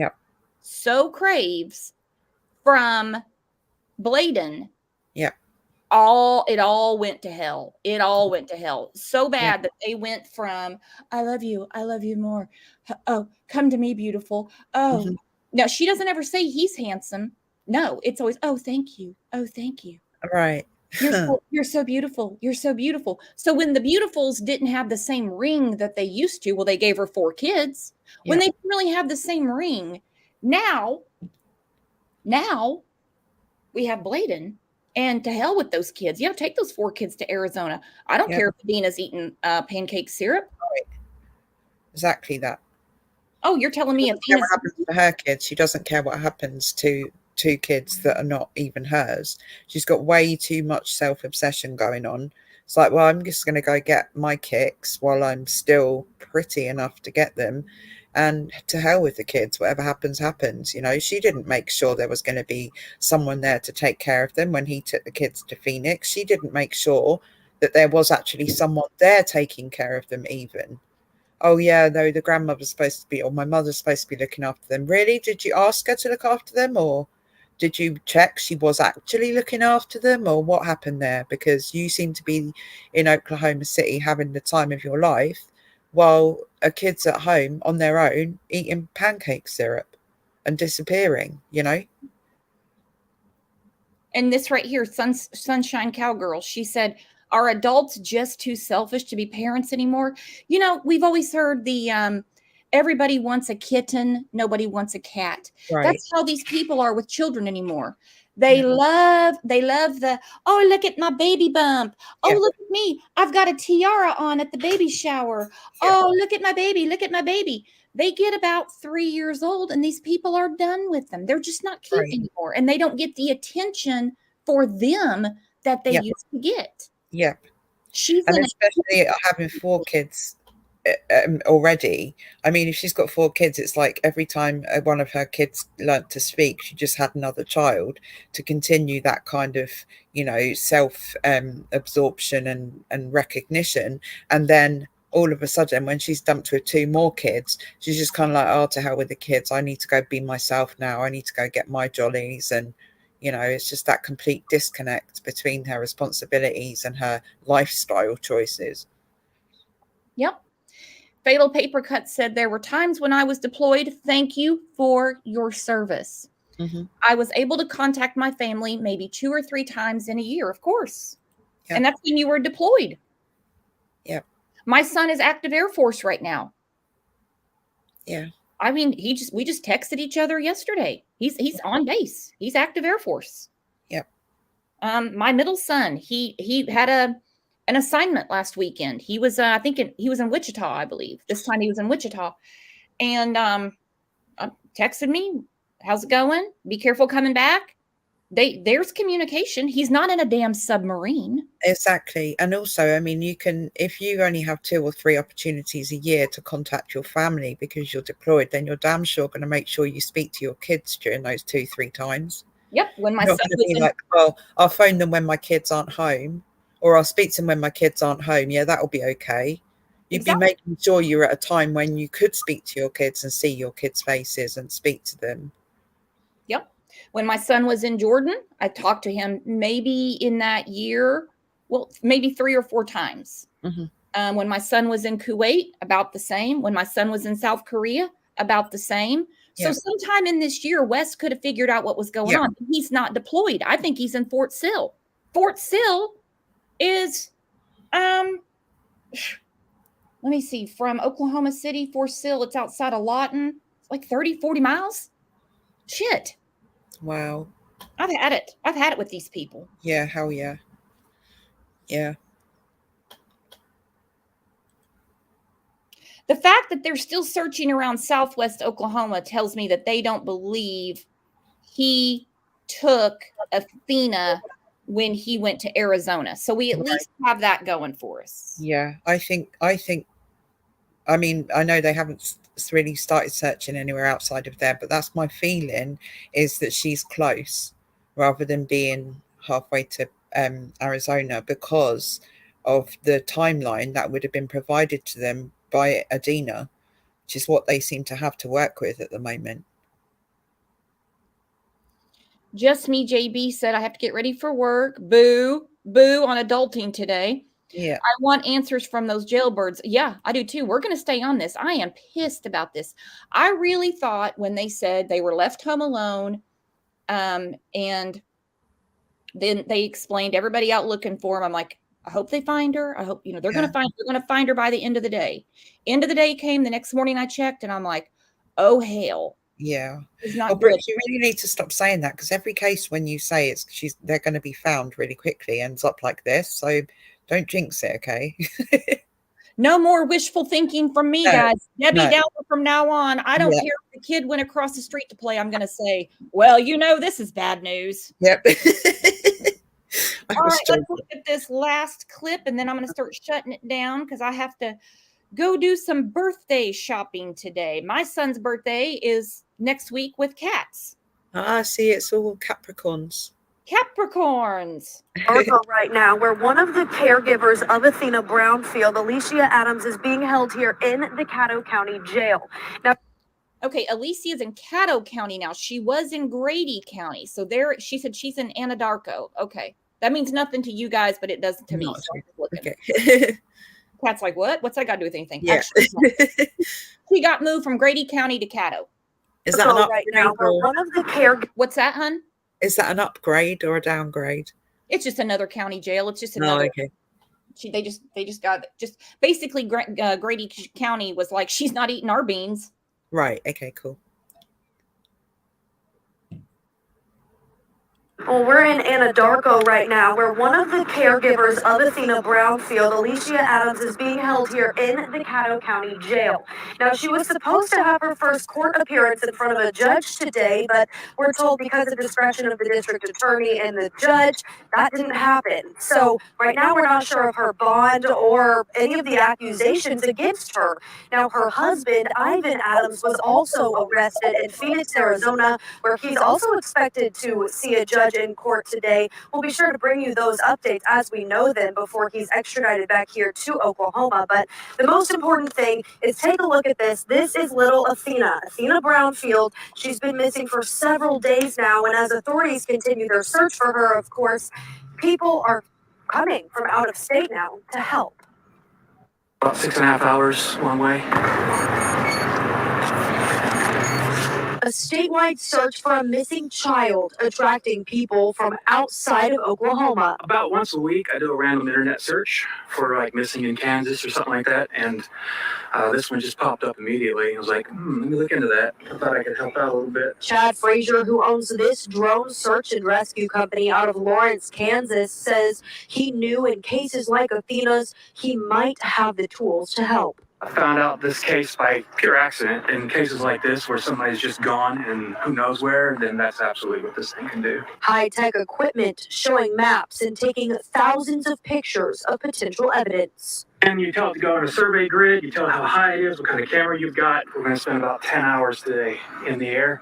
from Bladen, it all went to hell. It all went to hell so bad that they went from I love you more. Oh, come to me, beautiful. Oh, now she doesn't ever say he's handsome. No, it's always, oh, thank you. Oh, thank you. Right. You're so beautiful. You're so beautiful. So when the beautifuls didn't have the same ring that they used to, well, they gave her 4 kids. When they didn't really have the same ring, now we have Bladen, and to hell with those kids. Take those 4 kids to Arizona. I don't care if Adina's eating pancake syrup. Right. Exactly that. Oh, you're telling me what happens to her kids? She doesn't care what happens to 2 kids that are not even hers. She's got way too much self-obsession going on. It's like, well, I'm just going to go get my kicks while I'm still pretty enough to get them, and to hell with the kids. Whatever happens, happens. She didn't make sure there was going to be someone there to take care of them when he took the kids to Phoenix. She didn't make sure that there was actually someone there taking care of them even. Oh, yeah, though the grandmother's supposed to be, or my mother's supposed to be looking after them. Really? Did you ask her to look after them, or did you check she was actually looking after them, or what happened there? Because you seem to be in Oklahoma City having the time of your life while a kid's at home on their own eating pancake syrup and disappearing, And this right here, Sunshine Cowgirl, she said, are adults just too selfish to be parents anymore? We've always heard the everybody wants a kitten, nobody wants a cat. Right. That's how these people are with children anymore. They love the, oh, look at my baby bump. Oh, look at me. I've got a tiara on at the baby shower. Oh, look at my baby. Look at my baby. They get about 3 years old and these people are done with them. They're just not cute anymore. And they don't get the attention for them that they used to get. Yep. And especially having 4 kids already. I mean, if she's got 4 kids, it's like every time one of her kids learnt to speak, she just had another child to continue that kind of, you know, self absorption and recognition. And then all of a sudden, when she's dumped with 2 more kids, she's just kind of like, oh, to hell with the kids. I need to go be myself now. I need to go get my jollies. And, you know, it's just that complete disconnect between her responsibilities and her lifestyle choices. Yep. Fatal Paper Cut said, there were times when I was deployed. Thank you for your service. Mm-hmm. I was able to contact my family maybe 2 or 3 times in a year, of course. Yep. And that's when you were deployed. Yep. My son is active Air Force right now. Yeah. I mean, we just texted each other yesterday. He's on base. He's active Air Force. Yep. My middle son, he had an assignment last weekend. He was I think he was in Wichita, I believe. This time he was in Wichita. And texted me, how's it going? Be careful coming back. There's communication. He's not in a damn submarine. Exactly. And also, I mean, you can, if you only have 2 or 3 opportunities a year to contact your family because you're deployed, then you're damn sure going to make sure you speak to your kids during those 2-3 times. Yep. When my You're son not going to be like, well, I'll phone them when my kids aren't home, or I'll speak to them when my kids aren't home. Yeah, that'll be okay. You'd Exactly. be making sure you're at a time when you could speak to your kids and see your kids' faces and speak to them. Yep. When my son was in Jordan, I talked to him maybe in that year, well, maybe 3 or 4 times. Mm-hmm. When my son was in Kuwait, about the same. When my son was in South Korea, about the same. So sometime in this year, Wes could have figured out what was going on. He's not deployed. I think he's in Fort Sill. Fort Sill is, let me see, from Oklahoma City, Fort Sill, it's outside of Lawton. It's like 30, 40 miles. Shit. Wow. I've had it. I've had it with these people. Yeah, hell yeah. Yeah. The fact that they're still searching around Southwest Oklahoma tells me that they don't believe he took Athena when he went to Arizona. So we at least have that going for us. Yeah, I think, I mean, I know they haven't really started searching anywhere outside of there, but that's my feeling, is that she's close rather than being halfway to Arizona, because of the timeline that would have been provided to them by Adina, which is what they seem to have to work with at the moment. Just Me JB said, I have to get ready for work. Boo, boo on adulting today. Yeah. I want answers from those jailbirds. Yeah, I do too. We're going to stay on this. I am pissed about this. I really thought when they said they were left home alone, and then they explained everybody out looking for them. I'm like, I hope they find her. I hope, they're going to find her by the end of the day. End of the day came the next morning. I checked and I'm like, oh hell. Yeah. It's not Brooke, good. you really need to stop saying that, because every case when you say they're going to be found really quickly ends up like this. So don't jinx it, okay? No more wishful thinking from me, guys. Debbie Downer from now on. I don't care if the kid went across the street to play. I'm going to say, well, this is bad news. Yep. All right, let's look at this last clip, and then I'm going to start shutting it down because I have to go do some birthday shopping today. My son's birthday is next week with cats. See, it's all Capricorns. Capricorns. Article right now, where one of the caregivers of Athena Brownfield, Alicia Adams, is being held here in the Caddo County Jail. Now, okay, Alicia is in Caddo County now. She was in Grady County. So there, she said she's in Anadarko. Okay. That means nothing to you guys, but it does to me. So okay. Cat's like, what? What's that got to do with anything? Yeah. Actually, he got moved from Grady County to Caddo. Is that an upgrade? Right now, where one of the caregivers. What's that, hun? Is that an upgrade or a downgrade? It's just another county jail. It's just another. Oh, okay. They just got basically Grady County was like, she's not eating our beans. Right. Okay. Cool. Well, we're in Anadarko right now, where one of the caregivers of Athena Brownfield, Alicia Adams, is being held here in the Caddo County Jail. Now, she was supposed to have her first court appearance in front of a judge today, but we're told because of discretion of the district attorney and the judge, that didn't happen. So right now, we're not sure of her bond or any of the accusations against her. Now, her husband, Ivan Adams, was also arrested in Phoenix, Arizona, where he's also expected to see a judge in court today. We'll be sure to bring you those updates as we know them before he's extradited back here to Oklahoma. But the most important thing is take a look at this. This is little Athena Brownfield. She's been missing for several days now, and as authorities continue their search for her, of course, people are coming from out of state now to help. About 6.5 hours one way. A statewide search for a missing child attracting people from outside of Oklahoma. About once a week, I do a random internet search for like missing in Kansas or something like that, and this one just popped up immediately. I was like, let me look into that. I thought I could help out a little bit. Chad Frazier, who owns this drone search and rescue company out of Lawrence, Kansas, says he knew in cases like Athena's, he might have the tools to help. I found out this case by pure accident. In cases like this where somebody's just gone and who knows where, then that's absolutely what this thing can do. High-tech equipment showing maps and taking thousands of pictures of potential evidence. And you tell it to go on a survey grid, you tell it how high it is, what kind of camera you've got. We're going to spend about 10 hours today in the air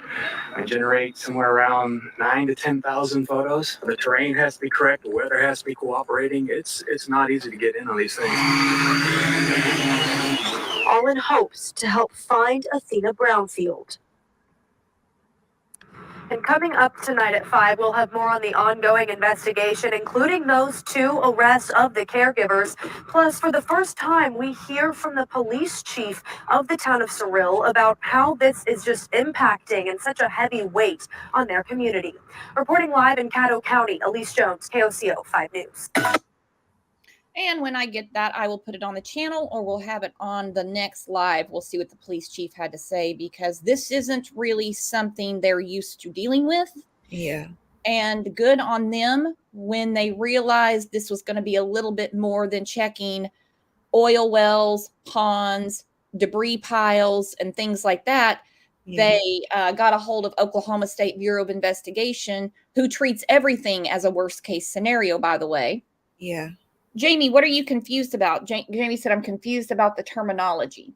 and generate somewhere around 9,000 to 10,000 photos. The terrain has to be correct, the weather has to be cooperating. It's not easy to get in on these things. All in hopes to help find Athena Brownfield. And coming up tonight at 5, we'll have more on the ongoing investigation, including those 2 arrests of the caregivers. Plus, for the first time, we hear from the police chief of the town of Cyril about how this is just impacting and such a heavy weight on their community. Reporting live in Caddo County, Elise Jones, KOCO 5 News. And when I get that, I will put it on the channel or we'll have it on the next live. We'll see what the police chief had to say because this isn't really something they're used to dealing with. Yeah. And good on them when they realized this was going to be a little bit more than checking oil wells, ponds, debris piles, and things like that. Yeah. They got a hold of Oklahoma State Bureau of Investigation, who treats everything as a worst case scenario, by the way. Yeah. Jamie, what are you confused about? Jamie said, I'm confused about the terminology.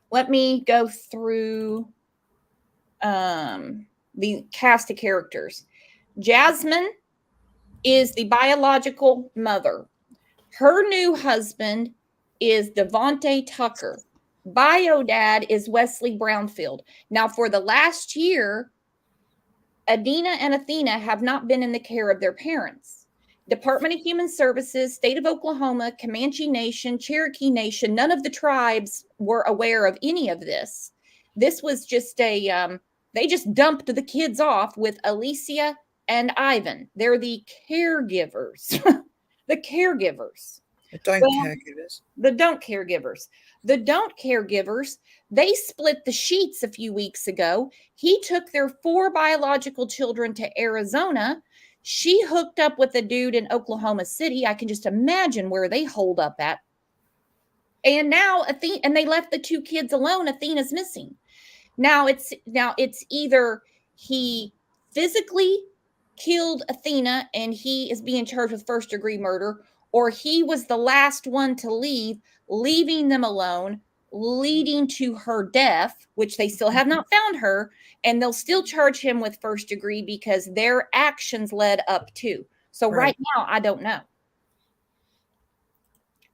Let me go through the cast of characters. Jasmine is the biological mother. Her new husband is Devontae Tucker. Bio dad is Wesley Brownfield. Now, for the last year, Adina and Athena have not been in the care of their parents. Department of Human Services, State of Oklahoma, Comanche Nation, Cherokee Nation, none of the tribes were aware of any of this. This was just they just dumped the kids off with Alicia and Ivan. They're the caregivers. The caregivers. The caregivers. The don't caregivers. The don't caregivers, they split the sheets a few weeks ago. He took their 4 biological children to Arizona. She hooked up with a dude in Oklahoma City. I can just imagine where they hold up at. And now and they left the 2 kids alone. Athena's missing. Now it's either he physically killed Athena and he is being charged with first-degree murder, or he was the last one to leave, leaving them alone, leading to her death, which they still have not found her, and they'll still charge him with first degree because their actions led up to. So right now, I don't know.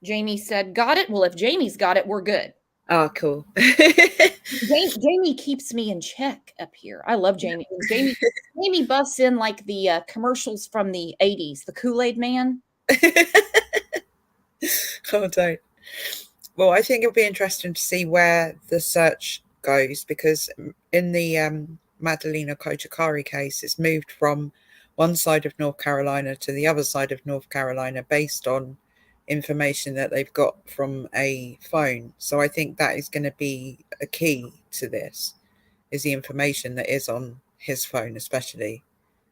Jamie said, got it? Well, if Jamie's got it, we're good. Oh, cool. Jamie keeps me in check up here. I love Jamie. Jamie busts in like the commercials from the 80s, the Kool-Aid Man. Oh, don't. Well, I think it'll be interesting to see where the search goes, because in the Madalena Kochakari case, it's moved from one side of North Carolina to the other side of North Carolina based on information that they've got from a phone. So I think that is going to be a key to this, is the information that is on his phone especially.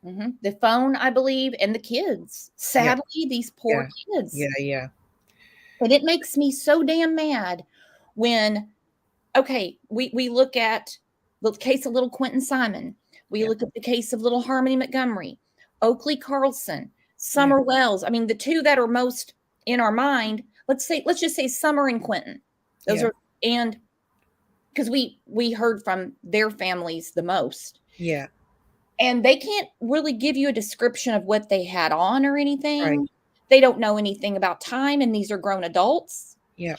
The phone, I believe, and the kids. Sadly, these poor kids. Yeah. And it makes me so damn mad when, okay, we look at the case of little Quentin Simon. We look at the case of little Harmony Montgomery, Oakley Carlson, Summer Wells. I mean, the two that are most in our mind, let's just say Summer and Quentin. Those are, and because we heard from their families the most. Yeah. And they can't really give you a description of what they had on or anything. Right. They don't know anything about time, and these are grown adults. Yeah.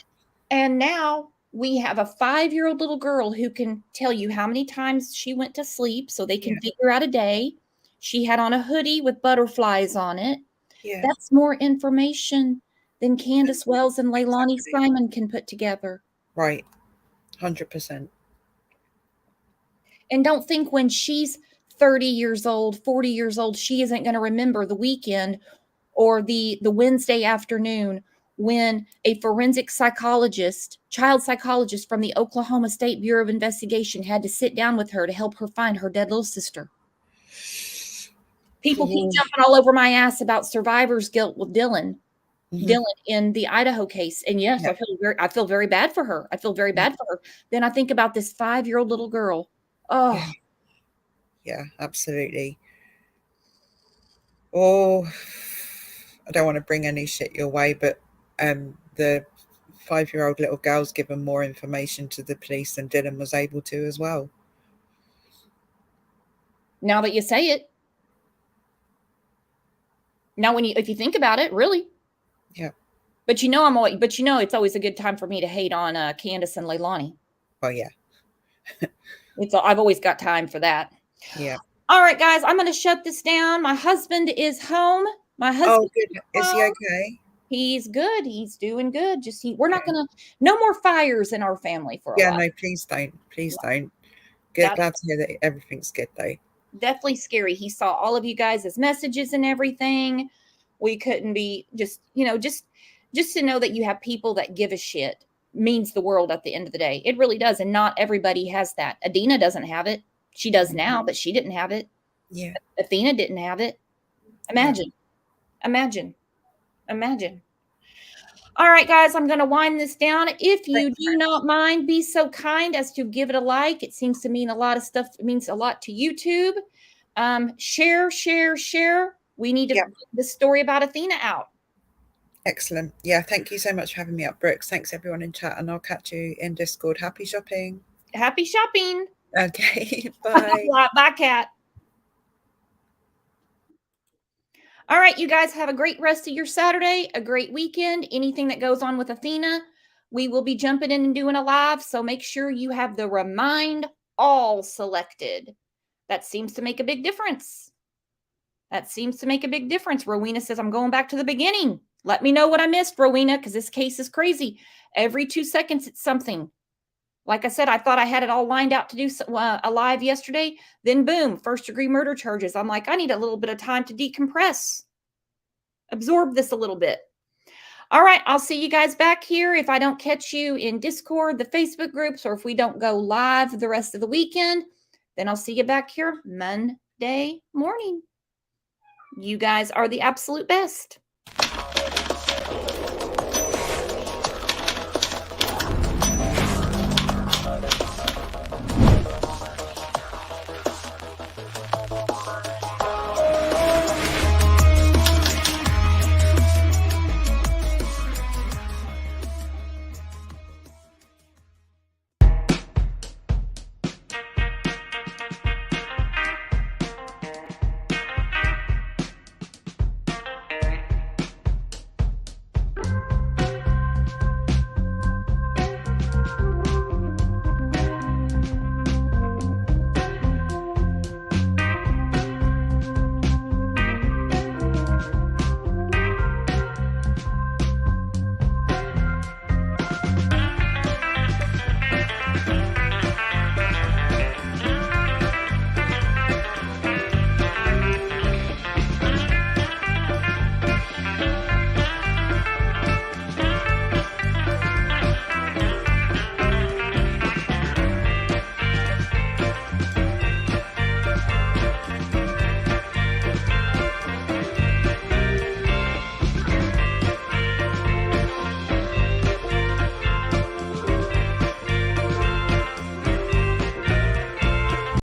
And now we have a 5-year-old little girl who can tell you how many times she went to sleep so they can figure out a day. She had on a hoodie with butterflies on it. Yeah. That's more information than Candace Wells and Leilani Simon can put together. Right. 100%. And don't think when she's 30 years old, 40 years old, she isn't going to remember the weekend or the Wednesday afternoon when a forensic psychologist, child psychologist from the Oklahoma State Bureau of Investigation had to sit down with her to help her find her dead little sister. People keep jumping all over my ass about survivor's guilt with Dylan in the Idaho case. And yes, I feel very bad for her. I feel very bad for her. Then I think about this 5-year-old little girl. Oh, yeah, absolutely. Oh, I don't want to bring any shit your way, but the 5-year-old little girl's given more information to the police than Dylan was able to as well. Now that you say it. Now, if you think about it, really. Yeah. But it's always a good time for me to hate on Candace and Leilani. Oh yeah. I've always got time for that. Yeah. All right, guys, I'm going to shut this down. My husband is home. Oh, good. Is he okay? He's good. He's doing good. We're not going to, no more fires in our family for a while. Yeah, no, please don't. Please don't. Glad to hear that everything's good though. Definitely scary. He saw all of you guys' messages and everything. We couldn't be just to know that you have people that give a shit means the world at the end of the day. It really does. And not everybody has that. Adina doesn't have it. She does now, but she didn't have it. Yeah. Athena didn't have it. Imagine. All right, guys, I'm going to wind this down. If you do not mind, be so kind as to give it a like. It seems to mean a lot of stuff. It means a lot to YouTube. Share. We need to get this story about Athena out. Excellent. Yeah, thank you so much for having me up, Brooks. Thanks everyone in chat, and I'll catch you in Discord. Happy shopping. Happy shopping. Okay, bye. Bye, Kat. All right, you guys have a great rest of your Saturday, a great weekend. Anything that goes on with Athena, we will be jumping in and doing a live, so make sure you have the Remind All selected. That seems to make a big difference. Rowena says, I'm going back to the beginning. Let me know what I missed, Rowena, because this case is crazy. Every 2 seconds, it's something. Like I said, I thought I had it all lined out to do a live yesterday. Then boom, first-degree murder charges. I'm like, I need a little bit of time to decompress. Absorb this a little bit. All right, I'll see you guys back here. If I don't catch you in Discord, the Facebook groups, or if we don't go live the rest of the weekend, then I'll see you back here Monday morning. You guys are the absolute best.